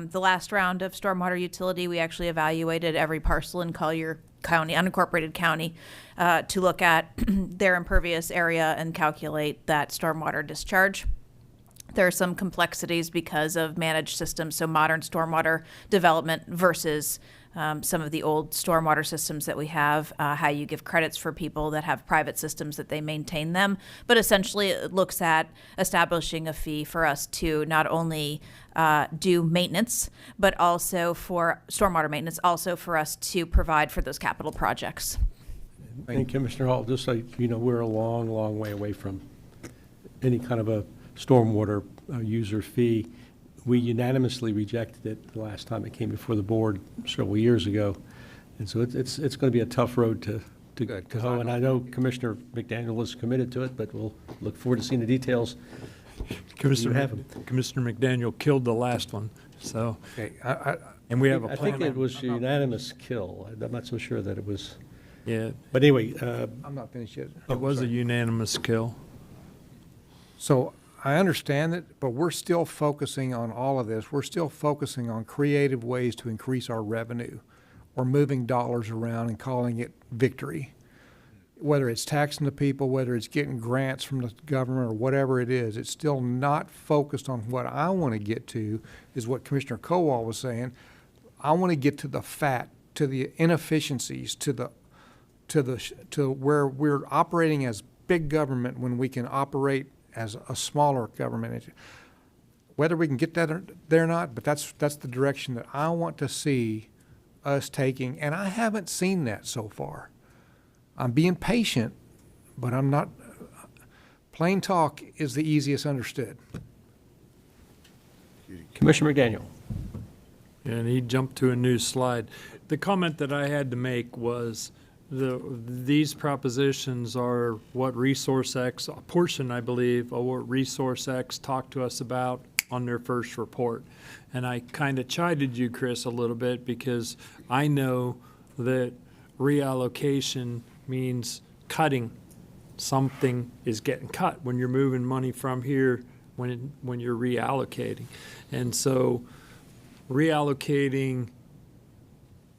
the last round of stormwater utility, we actually evaluated every parcel in Collier County, unincorporated county, to look at their impervious area and calculate that stormwater discharge. There are some complexities because of managed systems, so modern stormwater development versus some of the old stormwater systems that we have, how you give credits for people that have private systems that they maintain them. But essentially, it looks at establishing a fee for us to not only do maintenance, but also for stormwater maintenance, also for us to provide for those capital projects. And Commissioner Hall, just so you know, we're a long, long way away from any kind of a stormwater user fee. We unanimously rejected it the last time it came before the board several years ago. And so it's going to be a tough road to hoe. And I know Commissioner McDaniel is committed to it, but we'll look forward to seeing the details. Commissioner McDaniel killed the last one, so. Okay, And we have a I plan. think it was a unanimous kill. I'm not so sure that it was. Yeah, But anyway. I'm not finished yet. it was a unanimous kill. So I understand it, but we're still focusing on all of this. We're still focusing on creative ways to increase our revenue, or moving dollars around and calling it victory. Whether it's taxing the people, whether it's getting grants from the government, or whatever it is, it's still not focused on what I want to get to, is what Commissioner Kowal was saying. I want to get to the fat, to the inefficiencies, to where we're operating as big government when we can operate as a smaller government. Whether we can get that there or not, but that's the direction that I want to see us taking, and I haven't seen that so far. I'm being patient, but I'm not. Plain talk is the easiest understood. Commissioner McDaniel. And he jumped to a new slide. The comment that I had to make was these propositions are what Resource X, a portion, I believe, of what Resource X talked to us about on their first report. And I kind of chided you, Chris, a little bit, because I know that reallocation means cutting something is getting cut when you're moving money from here, when you're reallocating. And so reallocating,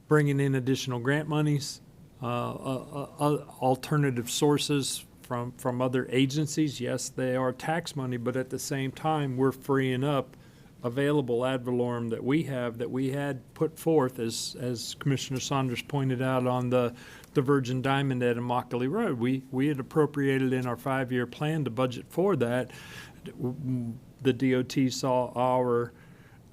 bringing in additional grant monies, alternative sources from other agencies. Yes, they are tax money, but at the same time, we're freeing up available ad valorem that we had put forth, as Commissioner Saunders pointed out, on the Virgin Diamond at Immokalee Road. We had appropriated in our 5-year plan to budget for that. The DOT saw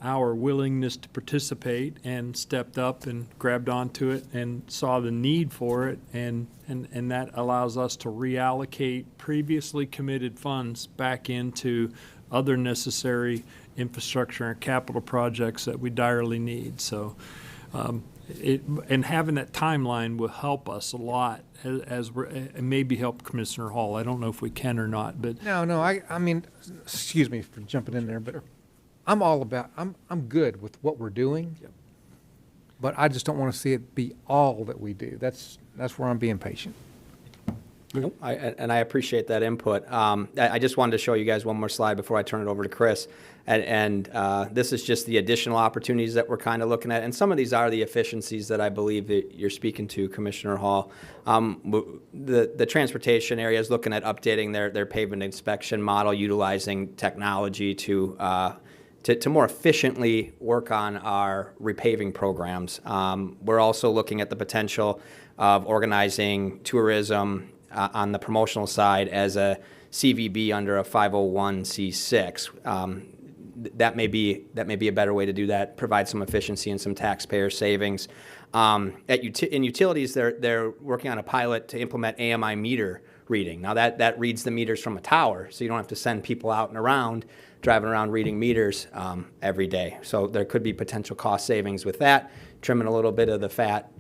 our willingness to participate and stepped up and grabbed onto it and saw the need for it, and that allows us to reallocate previously committed funds back into other necessary infrastructure and capital projects that we direly need. So and having that timeline will help us a lot as we're, and maybe help Commissioner Hall. I don't know if we can or not, but No, I mean, excuse me for jumping in there, but I'm all about, I'm good with what we're doing. Yep. But I just don't want to see it be all that we do. That's where I'm being patient. Nope, I appreciate that input. I just wanted to show you guys one more slide before I turn it over to Chris. And this is just the additional opportunities that we're kind of looking at. And some of these are the efficiencies that I believe that you're speaking to, Commissioner Hall. The transportation area is looking at updating their pavement inspection model, utilizing technology to more efficiently work on our repaving programs. We're also looking at the potential of organizing tourism on the promotional side as a CVB under a 501c6. That may be a better way to do that, provide some efficiency and some taxpayer savings. In utilities, they're working on a pilot to implement AMI meter reading. Now that reads the meters from a tower, so you don't have to send people out and around, driving around reading meters every day. So there could be potential cost savings with that, trimming a little bit of the fat,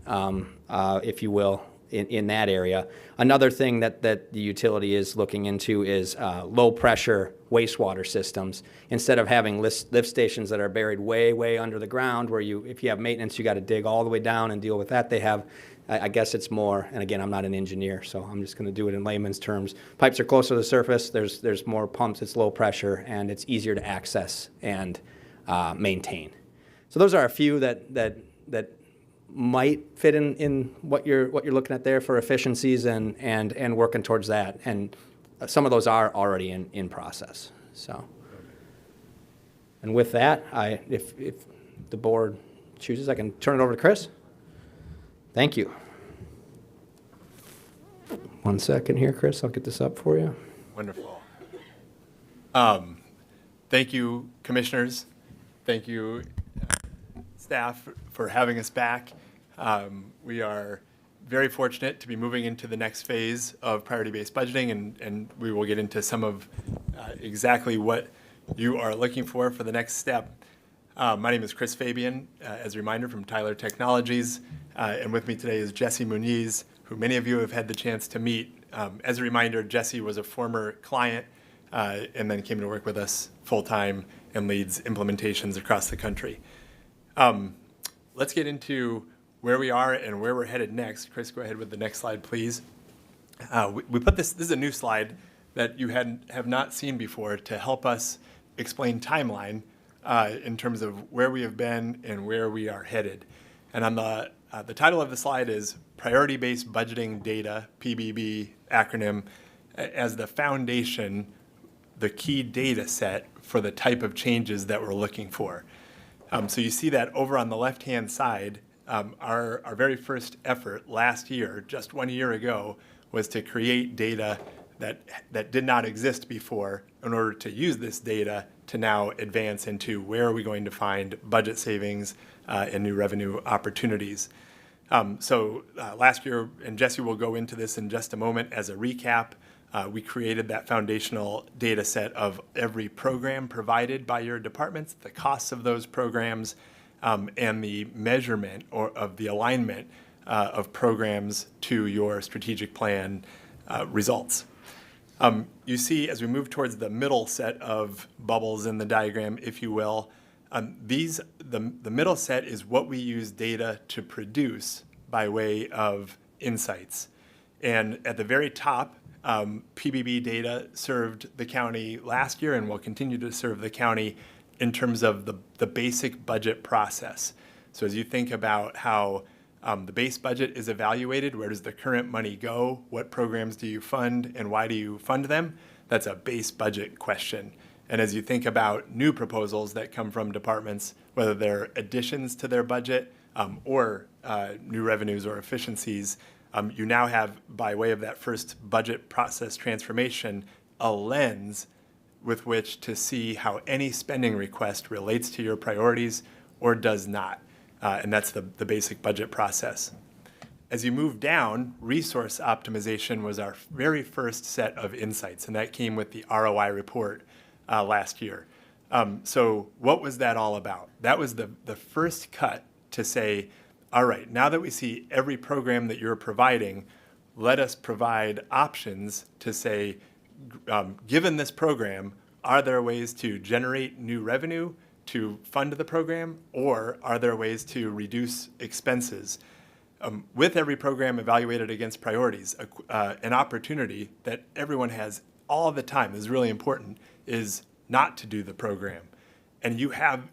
if you will, in that area. Another thing that the utility is looking into is low-pressure wastewater systems. Instead of having lift stations that are buried way under the ground, where if you have maintenance, you got to dig all the way down and deal with that, they have, I guess it's more, and again, I'm not an engineer, so I'm just going to do it in layman's terms. Pipes are closer to the surface, there's more pumps, it's low pressure, and it's easier to access and maintain. So those are a few that might fit in what you're looking at there for efficiencies and working towards that. And some of those are already in process. So, and with that, if the board chooses, I can turn it over to Chris. Thank you. 1 second here, Chris. I'll get this up for you. Wonderful. Thank you, commissioners. Thank you, staff, for having us back. We are very fortunate to be moving into the next phase of priority-based budgeting, and we will get into some of exactly what you are looking for the next step. My name is Chris Fabian, as a reminder, from Tyler Technologies, and with me today is Jesse Muniz, who many of you have had the chance to meet. As a reminder, Jesse was a former client and then came to work with us full-time and leads implementations across the country. Let's get into where we are and where we're headed next. Chris, go ahead with the next slide, please. We put this is a new slide that you have not seen before to help us explain timeline in terms of where we have been and where we are headed. And on the title of the slide is Priority-Based Budgeting Data, PBB acronym, as the foundation, the key data set for the type of changes that we're looking for. So you see that over on the left-hand side, our very first effort last year, just 1 year ago, was to create data that did not exist before in order to use this data to now advance into where are we going to find budget savings and new revenue opportunities. Last year, and Jesse will go into this in just a moment as a recap, we created that foundational data set of every program provided by your departments, the costs of those programs, and the measurement of the alignment of programs to your strategic plan results. You see, as we move towards the middle set of bubbles in the diagram, if you will, the middle set is what we use data to produce by way of insights. And at the very top, PBB data served the county last year and will continue to serve the county in terms of the basic budget process. So as you think about how the base budget is evaluated, where does the current money go, what programs do you fund, and why do you fund them, that's a base budget question. And as you think about new proposals that come from departments, whether they're additions to their budget or new revenues or efficiencies, you now have, by way of that first budget process transformation, a lens with which to see how any spending request relates to your priorities or does not. And that's the basic budget process. As you move down, resource optimization was our very first set of insights, and that came with the ROI report last year. So what was that all about? That was the first cut to say, all right, now that we see every program that you're providing, let us provide options to say, given this program, are there ways to generate new revenue to fund the program, or are there ways to reduce expenses? With every program evaluated against priorities, an opportunity that everyone has all the time is really important is not to do the program. And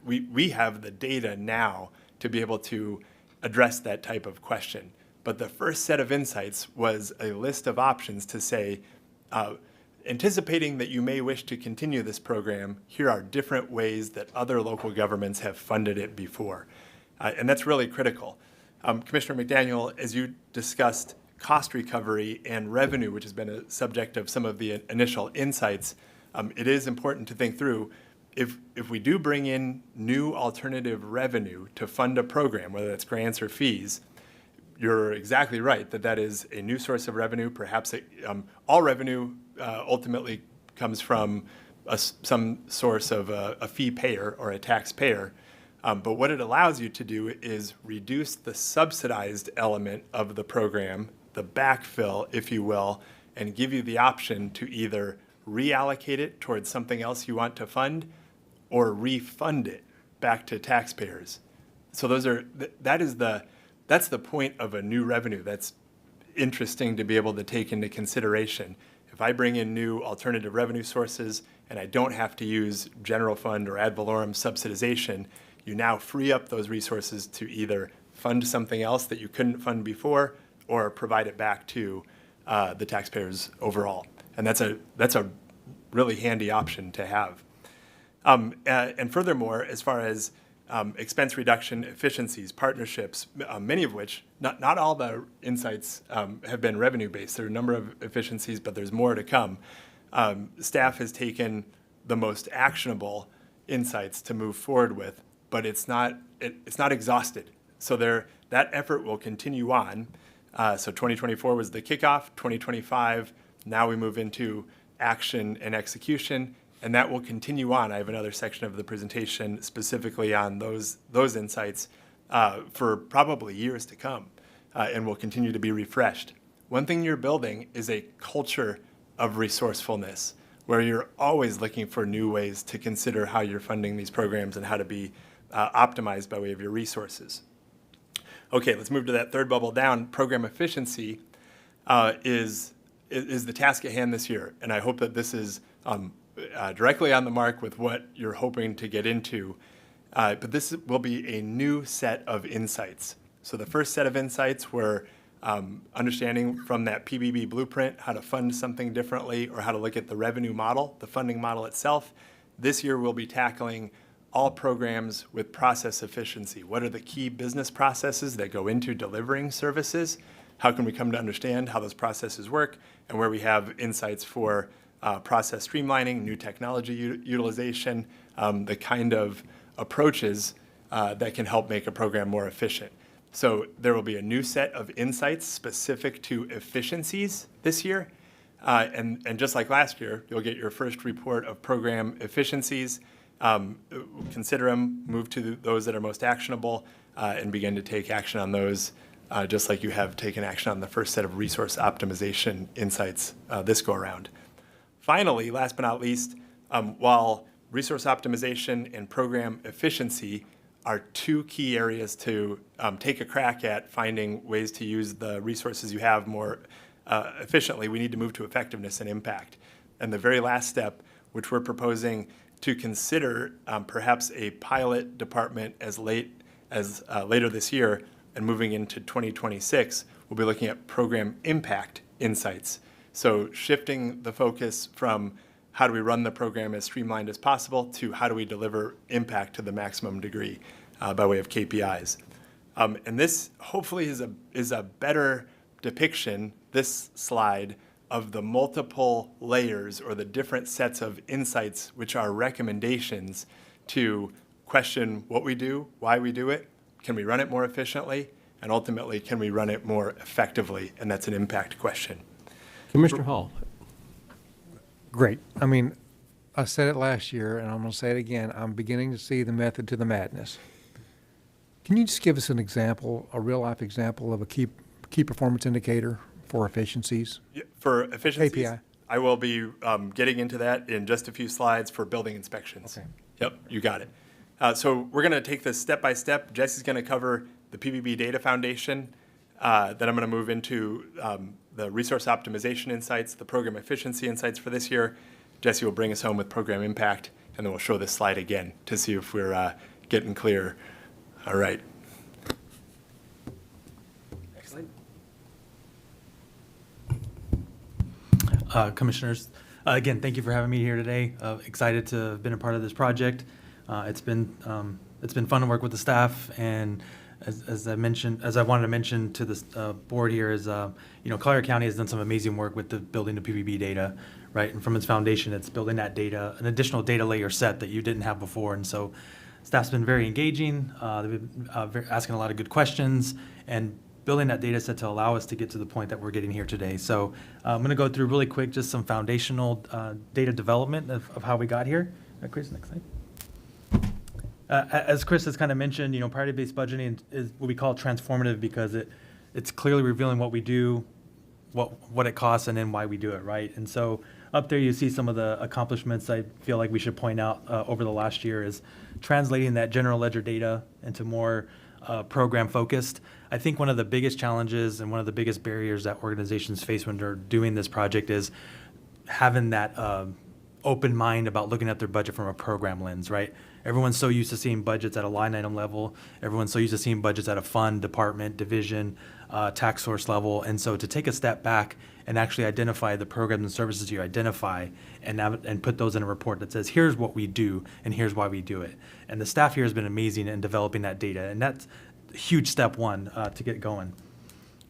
we have the data now to be able to address that type of question. But the first set of insights was a list of options to say, anticipating that you may wish to continue this program, here are different ways that other local governments have funded it before. And that's really critical. Commissioner McDaniel, as you discussed cost recovery and revenue, which has been a subject of some of the initial insights, it is important to think through, if we do bring in new alternative revenue to fund a program, whether that's grants or fees, you're exactly right that is a new source of revenue. Perhaps all revenue ultimately comes from some source of a fee payer or a taxpayer. But what it allows you to do is reduce the subsidized element of the program, the backfill, if you will, and give you the option to either reallocate it towards something else you want to fund or refund it back to taxpayers. So that's the point of a new revenue that's interesting to be able to take into consideration. If I bring in new alternative revenue sources and I don't have to use general fund or ad valorem subsidization, you now free up those resources to either fund something else that you couldn't fund before or provide it back to the taxpayers overall. And that's a really handy option to have. And furthermore, as far as expense reduction, efficiencies, partnerships, many of which, not all the insights have been revenue-based. There are a number of efficiencies, but there's more to come. Staff has taken the most actionable insights to move forward with, but it's not exhausted. So that effort will continue on. So 2024 was the kickoff, 2025, now we move into action and execution, and that will continue on. I have another section of the presentation specifically on those insights for probably years to come, and will continue to be refreshed. One thing you're building is a culture of resourcefulness, where you're always looking for new ways to consider how you're funding these programs and how to be optimized by way of your resources. Okay, let's move to that third bubble down. Program efficiency is the task at hand this year, and I hope that this is directly on the mark with what you're hoping to get into. But this will be a new set of insights. So the first set of insights were understanding from that PBB blueprint how to fund something differently or how to look at the revenue model, the funding model itself. This year we'll be tackling all programs with process efficiency. What are the key business processes that go into delivering services? How can we come to understand how those processes work, and where we have insights for process streamlining, new technology utilization, the kind of approaches that can help make a program more efficient. So there will be a new set of insights specific to efficiencies this year. And just like last year, you'll get your first report of program efficiencies. Consider them, move to those that are most actionable, and begin to take action on those, just like you have taken action on the first set of resource optimization insights this go around. Finally, last but not least, while resource optimization and program efficiency are two key areas to take a crack at finding ways to use the resources you have more efficiently, we need to move to effectiveness and impact. And the very last step, which we're proposing to consider perhaps a pilot department as late as later this year and moving into 2026, we'll be looking at program impact insights. So shifting the focus from how do we run the program as streamlined as possible to how do we deliver impact to the maximum degree by way of KPIs. And this hopefully is a better depiction, this slide, of the multiple layers or the different sets of insights which are recommendations to question what we do, why we do it, can we run it more efficiently, and ultimately, can we run it more effectively? And that's an impact question. Commissioner Hall. Great. I mean, I said it last year, and I'm going to say it again. I'm beginning to see the method to the madness. Can you just give us an example, a real-life example of a key performance indicator for efficiencies? Yeah, for efficiencies, KPI. I will be getting into that in just a few slides for building inspections. Okay. Yep, you got it. So we're going to take this step by step. Jesse's going to cover the PBB Data Foundation. Then I'm going to move into the resource optimization insights, the program efficiency insights for this year. Jesse will bring us home with program impact, and then we'll show this slide again to see if we're getting clear. All right. Next slide. Commissioners, again, thank you for having me here today. Excited to have been a part of this project. It's been fun to work with the staff, and as I wanted to mention to the board here is, Collier County has done some amazing work with building the PBB data, right? And from its foundation, it's building that data, an additional data layer set that you didn't have before. And so staff's been very engaging. They've been asking a lot of good questions and building that data set to allow us to get to the point that we're getting here today. So I'm going to go through really quick just some foundational data development of how we got here. Chris, next slide. As Chris has kind of mentioned, priority-based budgeting is what we call transformative because it's clearly revealing what we do, what it costs, and then why we do it, right? And so up there you see some of the accomplishments I feel like we should point out over the last year is translating that general ledger data into more program-focused. I think one of the biggest challenges and one of the biggest barriers that organizations face when they're doing this project is having that open mind about looking at their budget from a program lens, right? Everyone's so used to seeing budgets at a line item level. Everyone's so used to seeing budgets at a fund, department, division, tax source level. And so to take a step back and actually identify the programs and services you identify and put those in a report that says, here's what we do and here's why we do it. And the staff here has been amazing in developing that data. And that's a huge step one to get going.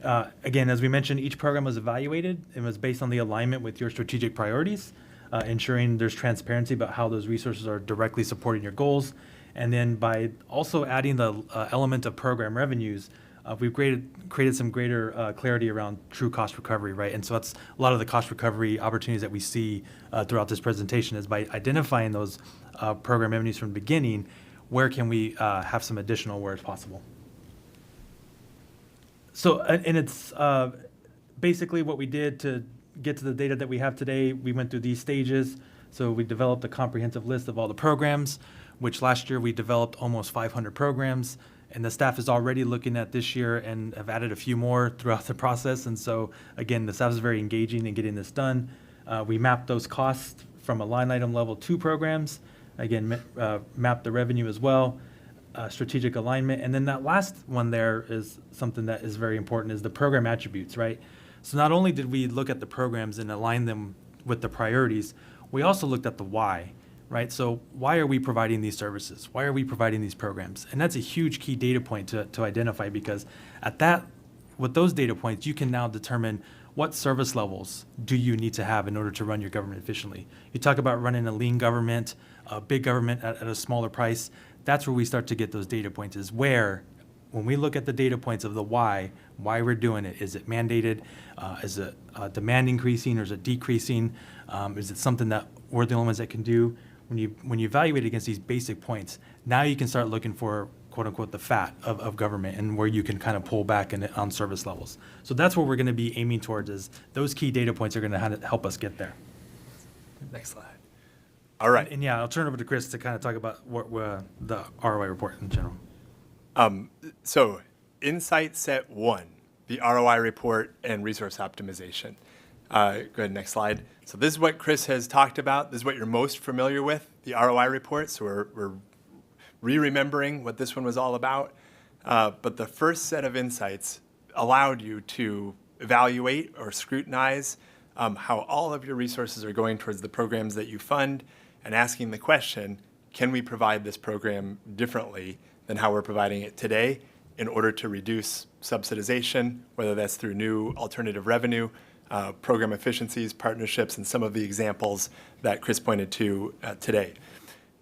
Again, as we mentioned, each program was evaluated and was based on the alignment with your strategic priorities. Ensuring there's transparency about how those resources are directly supporting your goals. And then by also adding the element of program revenues, we've created some greater clarity around true cost recovery, right? And so that's a lot of the cost recovery opportunities that we see throughout this presentation is by identifying those program revenues from the beginning, where can we have some additional where it's possible. So, and it's basically what we did to get to the data that we have today. We went through these stages. So we developed a comprehensive list of all the programs, which last year we developed almost 500 programs. And the staff is already looking at this year and have added a few more throughout the process. And so, again, the staff is very engaging in getting this done. We mapped those costs from a line item level to programs. Again, mapped the revenue as well, strategic alignment. And then that last one there is something that is very important is the program attributes, right? So not only did we look at the programs and align them with the priorities, we also looked at the why, right? So why are we providing these services? Why are we providing these programs? And that's a huge key data point to identify because with those data points, you can now determine what service levels do you need to have in order to run your government efficiently. You talk about running a lean government, a big government at a smaller price. That's where we start to get those data points is where, when we look at the data points of the why we're doing it, is it mandated? Is it demand increasing or is it decreasing? Is it something that we're the only ones that can do? When you evaluate against these basic points, now you can start looking for quote unquote the fat of government and where you can kind of pull back on service levels. So that's what we're going to be aiming towards is those key data points are going to help us get there. Next slide. All right. And yeah, I'll turn it over to Chris to kind of talk about the ROI report in general. So insight set 1, the ROI report, and resource optimization. Go ahead, next slide. So this is what Chris has talked about. This is what you're most familiar with, the ROI report. So we're re-remembering what this one was all about. But the first set of insights allowed you to evaluate or scrutinize how all of your resources are going towards the programs that you fund, and asking the question, can we provide this program differently than how we're providing it today in order to reduce subsidization, whether that's through new alternative revenue, program efficiencies, partnerships, and some of the examples that Chris pointed to today.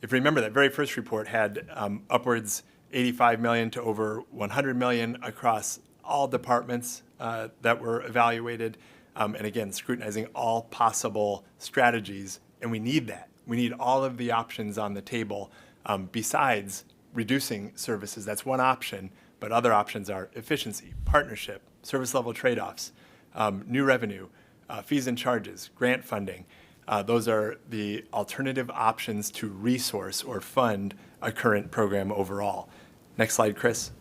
If you remember, that very first report had upwards 85 million to over 100 million across all departments that were evaluated, and again, scrutinizing all possible strategies, and we need that. We need all of the options on the table besides reducing services. That's one option, but other options are efficiency, partnership, service level trade-offs, new revenue, fees and charges, grant funding. Those are the alternative options to resource or fund a current program overall. Next slide, Chris.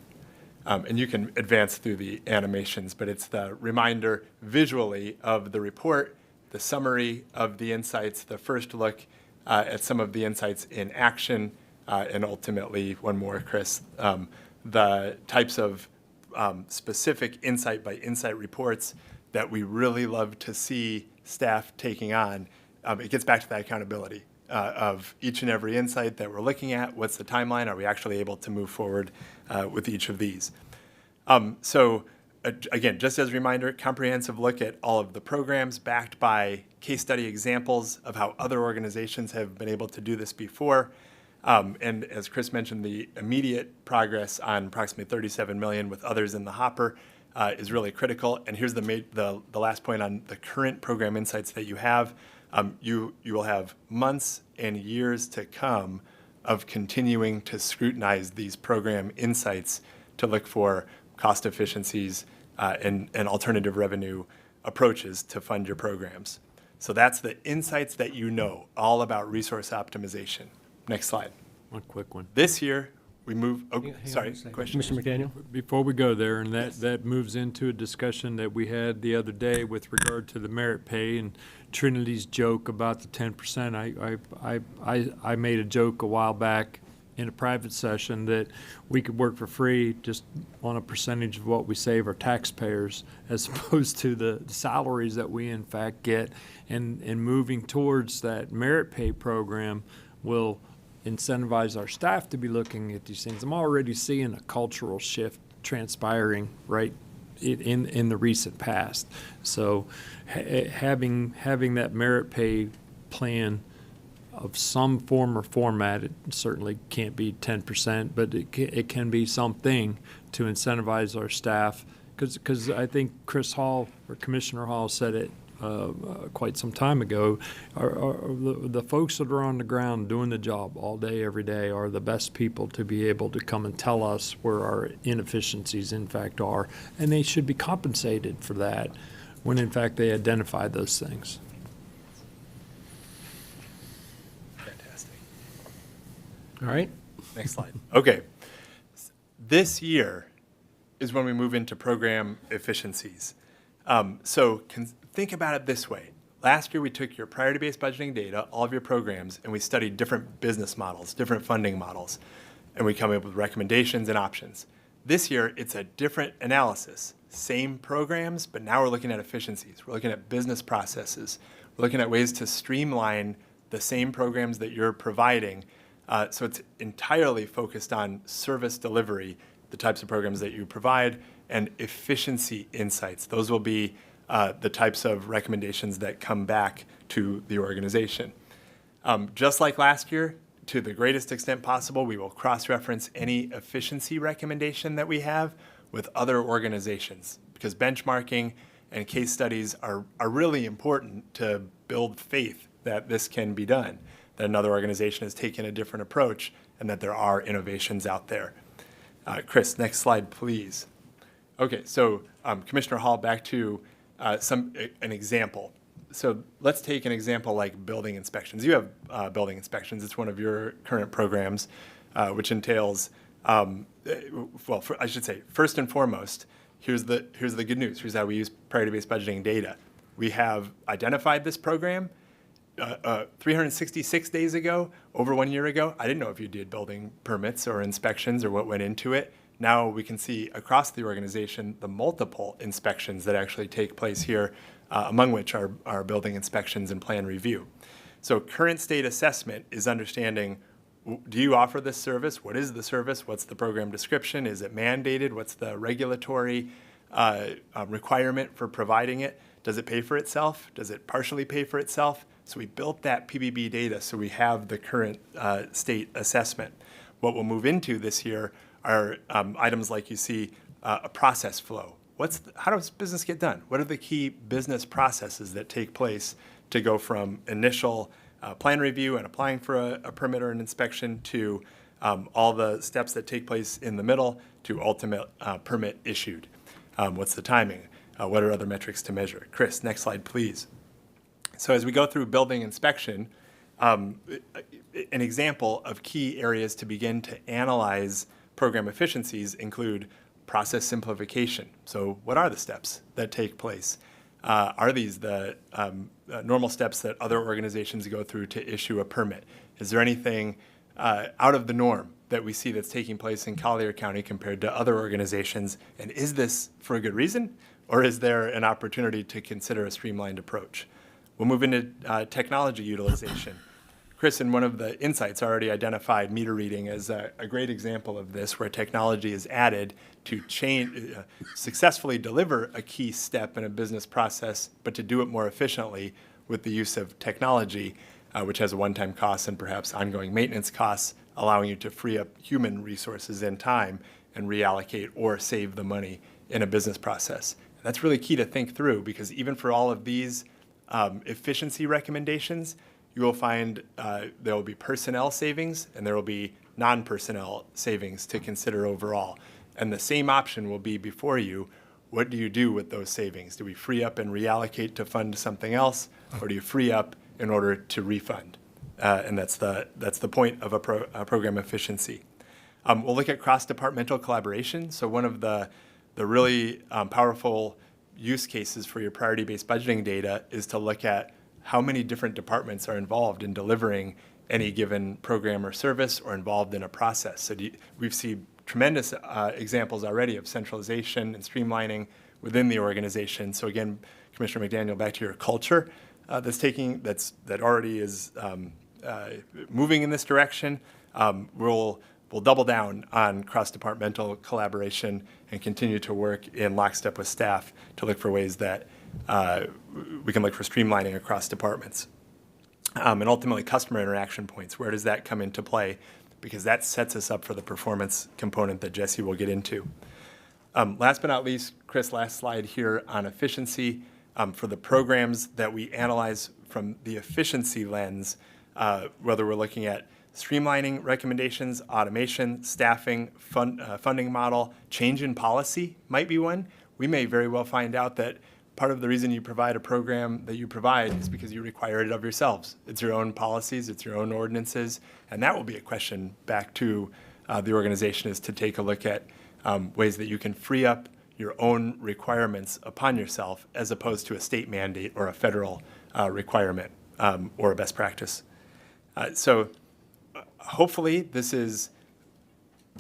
And you can advance through the animations, but it's the reminder visually of the report, the summary of the insights, the first look at some of the insights in action, and ultimately, one more, Chris, the types of specific insight by insight reports that we really love to see staff taking on. It gets back to that accountability of each and every insight that we're looking at. What's the timeline? Are we actually able to move forward with each of these? Again, just as a reminder, comprehensive look at all of the programs backed by case study examples of how other organizations have been able to do this before. And as Chris mentioned, the immediate progress on approximately 37 million with others in the hopper is really critical. And here's the last point on the current program insights that you have. You will have months and years to come of continuing to scrutinize these program insights to look for cost efficiencies and alternative revenue approaches to fund your programs. So that's the insights that you know all about resource optimization. Next slide. One quick one. This year, we move, Hang on sorry, a second. question? Mr. McDaniel? Before we go there, and that moves into a discussion that we had the other day with regard to the merit pay and Trinity's joke about the 10%. I made a joke a while back in a private session that we could work for free just on a percentage of what we save our taxpayers as opposed to the salaries that we in fact get. And moving towards that merit pay program will incentivize our staff to be looking at these things. I'm already seeing a cultural shift transpiring right in the recent past. So having that merit pay plan of some form or format, it certainly can't be 10%, but it can be something to incentivize our staff. Because I think Chris Hall or Commissioner Hall said it quite some time ago, the folks that are on the ground doing the job all day, every day are the best people to be able to come and tell us where our inefficiencies in fact are, and they should be compensated for that when in fact they identify those things. Fantastic. All right. Next slide. Okay. This year is when we move into program efficiencies. Think about it this way. Last year, we took your priority-based budgeting data, all of your programs, and we studied different business models, different funding models, and we come up with recommendations and options. This year, it's a different analysis. Same programs, but now we're looking at efficiencies. We're looking at business processes. We're looking at ways to streamline the same programs that you're providing. So it's entirely focused on service delivery, the types of programs that you provide, and efficiency insights. Those will be the types of recommendations that come back to the organization. Just like last year, to the greatest extent possible, we will cross-reference any efficiency recommendation that we have with other organizations, because benchmarking and case studies are really important to build faith that this can be done, that another organization has taken a different approach, and that there are innovations out there. Chris, next slide, please. Okay, so Commissioner Hall, back to an example. So let's take an example like building inspections. You have building inspections. It's one of your current programs, which entails, I should say, first and foremost, here's the good news. Here's how we use priority-based budgeting data. We have identified this program 366 days ago, over 1 year ago. I didn't know if you did building permits or inspections or what went into it. Now we can see across the organization the multiple inspections that actually take place here, among which are building inspections and plan review. So current state assessment is understanding, do you offer this service? What is the service? What's the program description? Is it mandated? What's the regulatory requirement for providing it? Does it pay for itself? Does it partially pay for itself? So we built that PBB data so we have the current state assessment. What we'll move into this year are items like you see a process flow. How does business get done? What are the key business processes that take place to go from initial plan review and applying for a permit or an inspection to all the steps that take place in the middle to ultimate permit issued? What's the timing? What are other metrics to measure? Chris, next slide, please. So as we go through building inspection, an example of key areas to begin to analyze program efficiencies include process simplification. So what are the steps that take place? Are these the normal steps that other organizations go through to issue a permit? Is there anything out of the norm that we see that's taking place in Collier County compared to other organizations? And is this for a good reason? Or is there an opportunity to consider a streamlined approach? We'll move into technology utilization. Chris, in one of the insights, already identified meter reading as a great example of this, where technology is added to successfully deliver a key step in a business process, but to do it more efficiently with the use of technology, which has a one-time cost and perhaps ongoing maintenance costs, allowing you to free up human resources and time and reallocate or save the money in a business process. That's really key to think through, because even for all of these efficiency recommendations, you will find there will be personnel savings and there will be non-personnel savings to consider overall. And the same option will be before you. What do you do with those savings? Do we free up and reallocate to fund something else, or do you free up in order to refund? And that's the point of a program efficiency. We'll look at cross-departmental collaboration. So one of the really powerful use cases for your priority-based budgeting data is to look at how many different departments are involved in delivering any given program or service or involved in a process. So we've seen tremendous examples already of centralization and streamlining within the organization. So again, Commissioner McDaniel, back to your culture that already is moving in this direction. We'll double down on cross-departmental collaboration and continue to work in lockstep with staff to look for ways that we can look for streamlining across departments. And ultimately, customer interaction points. Where does that come into play? Because that sets us up for the performance component that Jesse will get into. Last but not least, Chris, last slide here on efficiency. For the programs that we analyze from the efficiency lens, whether we're looking at streamlining recommendations, automation, staffing, funding model, change in policy might be one. We may very well find out that part of the reason you provide a program that you provide is because you require it of yourselves. It's your own policies, it's your own ordinances, and that will be a question back to the organization, is to take a look at ways that you can free up your own requirements upon yourself as opposed to a state mandate or a federal requirement or a best practice. So hopefully this is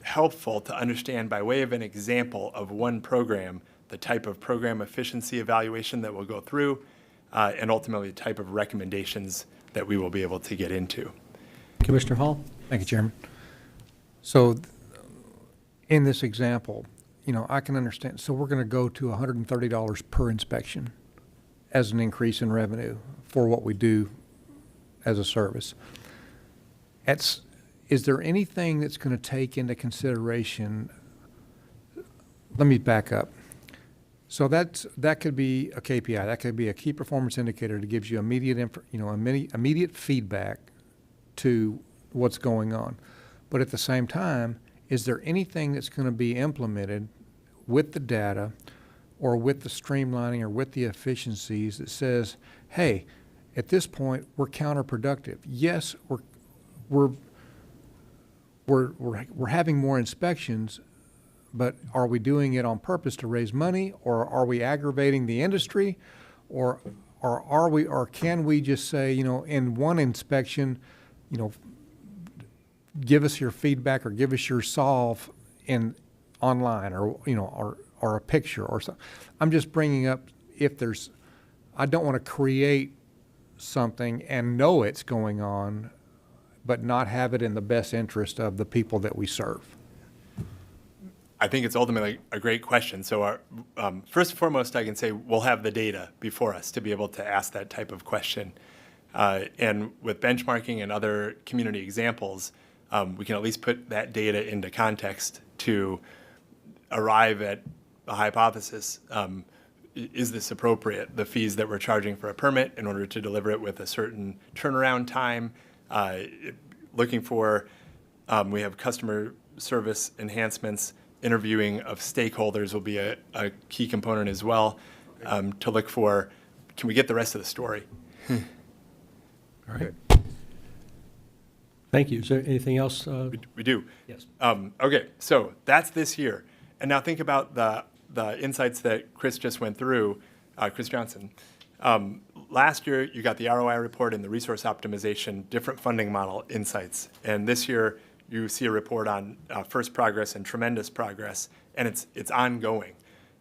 helpful to understand by way of an example of one program, the type of program efficiency evaluation that we'll go through, and ultimately the type of recommendations that we will be able to get into. Commissioner Hall? Thank you, Chairman. So in this example, I can understand. So we're going to go to $130 per inspection as an increase in revenue for what we do as a service. Is there anything that's going to take into consideration? Let me back up. So that could be a KPI. That could be a key performance indicator that gives you immediate feedback to what's going on. But at the same time, is there anything that's going to be implemented with the data or with the streamlining or with the efficiencies that says, hey, at this point, we're counterproductive. Yes, we're having more inspections, but are we doing it on purpose to raise money, or are we aggravating the industry, or can we just say, in one inspection, give us your feedback or give us your solve in online, or a picture or something. I'm just bringing up I don't want to create something and know it's going on, but not have it in the best interest of the people that we serve. I think it's ultimately a great question. So first and foremost, I can say we'll have the data before us to be able to ask that type of question. And with benchmarking and other community examples, we can at least put that data into context to arrive at a hypothesis. Is this appropriate? The fees that we're charging for a permit in order to deliver it with a certain turnaround time, looking for, we have customer service enhancements. Interviewing of stakeholders will be a key component as well, to look for, can we get the rest of the story? All right. Thank you. Is there anything else? We do. Yes. Okay, so that's this year. And now think about the insights that Chris just went through, Chris Johnson. Last year, you got the ROI report and the resource optimization, different funding model insights. And this year, you see a report on first progress and tremendous progress, and it's ongoing.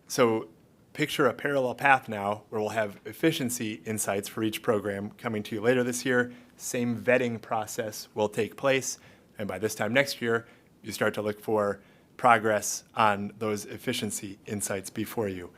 So picture a parallel path now where we'll have efficiency insights for each program coming to you later this year. Same vetting process will take place, and by this time next year, you start to look for progress on those efficiency insights before you.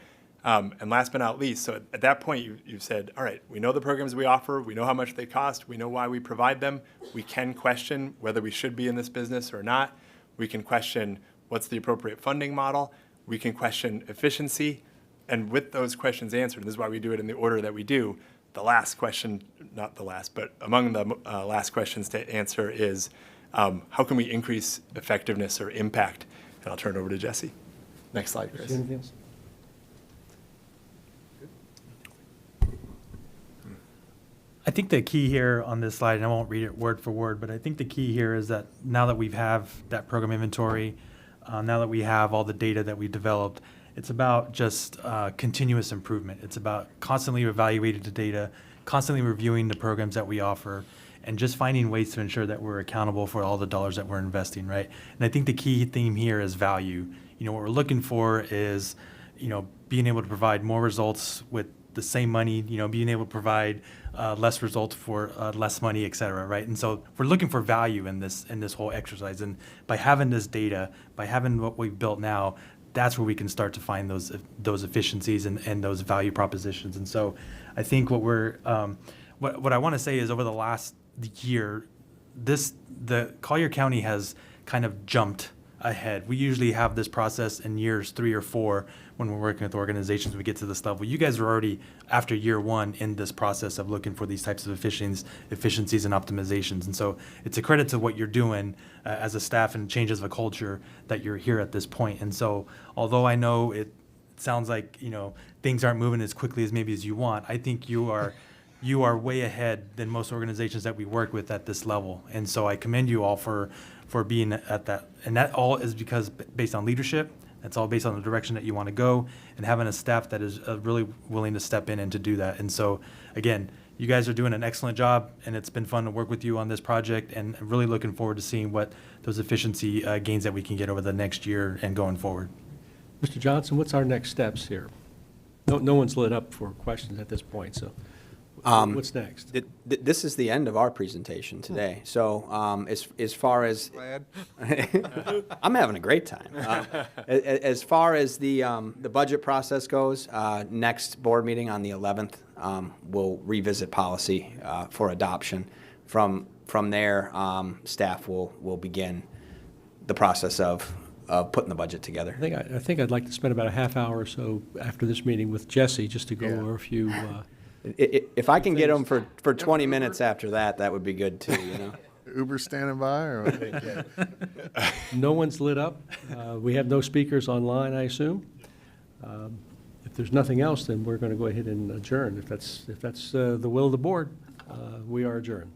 And last but not least, so at that point, you've said, all right, we know the programs we offer, we know how much they cost, we know why we provide them, we can question whether we should be in this business or not, we can question what's the appropriate funding model, we can question efficiency, and with those questions answered, and this is why we do it in the order that we do, the last question, not the last, but among the last questions to answer is, how can we increase effectiveness or impact? And I'll turn it over to Jesse. Next slide, Chris. Anything else? I think the key here on this slide, and I won't read it word for word, but I think the key here is that now that we have that program inventory, now that we have all the data that we developed, it's about just continuous improvement. It's about constantly evaluating the data, constantly reviewing the programs that we offer, and just finding ways to ensure that we're accountable for all the dollars that we're investing, right? And I think the key theme here is value. What we're looking for is, being able to provide more results with the same money, being able to provide less results for less money, et cetera, right? And so we're looking for value in this whole exercise. And by having this data, by having what we've built now, that's where we can start to find those efficiencies and those value propositions. And so I think what I want to say is over the last year, the Collier County has kind of jumped ahead. We usually have this process in years 3 or 4 when we're working with organizations, we get to this level. You guys are already, after year 1, in this process of looking for these types of efficiencies and optimizations. And so it's a credit to what you're doing as a staff and changes of a culture that you're here at this point. And so although I know it sounds like, things aren't moving as quickly as maybe as you want, I think you are way ahead than most organizations that we work with at this level. And so I commend you all for being at that. And that all is because based on leadership. It's all based on the direction that you want to go and having a staff that is really willing to step in and to do that. And so, again, you guys are doing an excellent job, and it's been fun to work with you on this project, and I'm really looking forward to seeing what those efficiency gains that we can get over the next year and going forward. Mr. Johnson, what's our next steps here? No one's lit up for questions at this point, so what's next? This is the end of our presentation today. So as far as I'm having a great time. As far as the budget process goes, next board meeting on the 11th, we'll revisit policy for adoption. From there, staff will begin the process of putting the budget together. I think I'd like to spend about a half hour or so after this meeting with Jesse just to go over a few. If I can get them for 20 minutes after that would be good too, Uber standing by or what? No one's lit up. We have no speakers online, I assume. If there's nothing else, then we're going to go ahead and adjourn. If that's the will of the board, we are adjourned.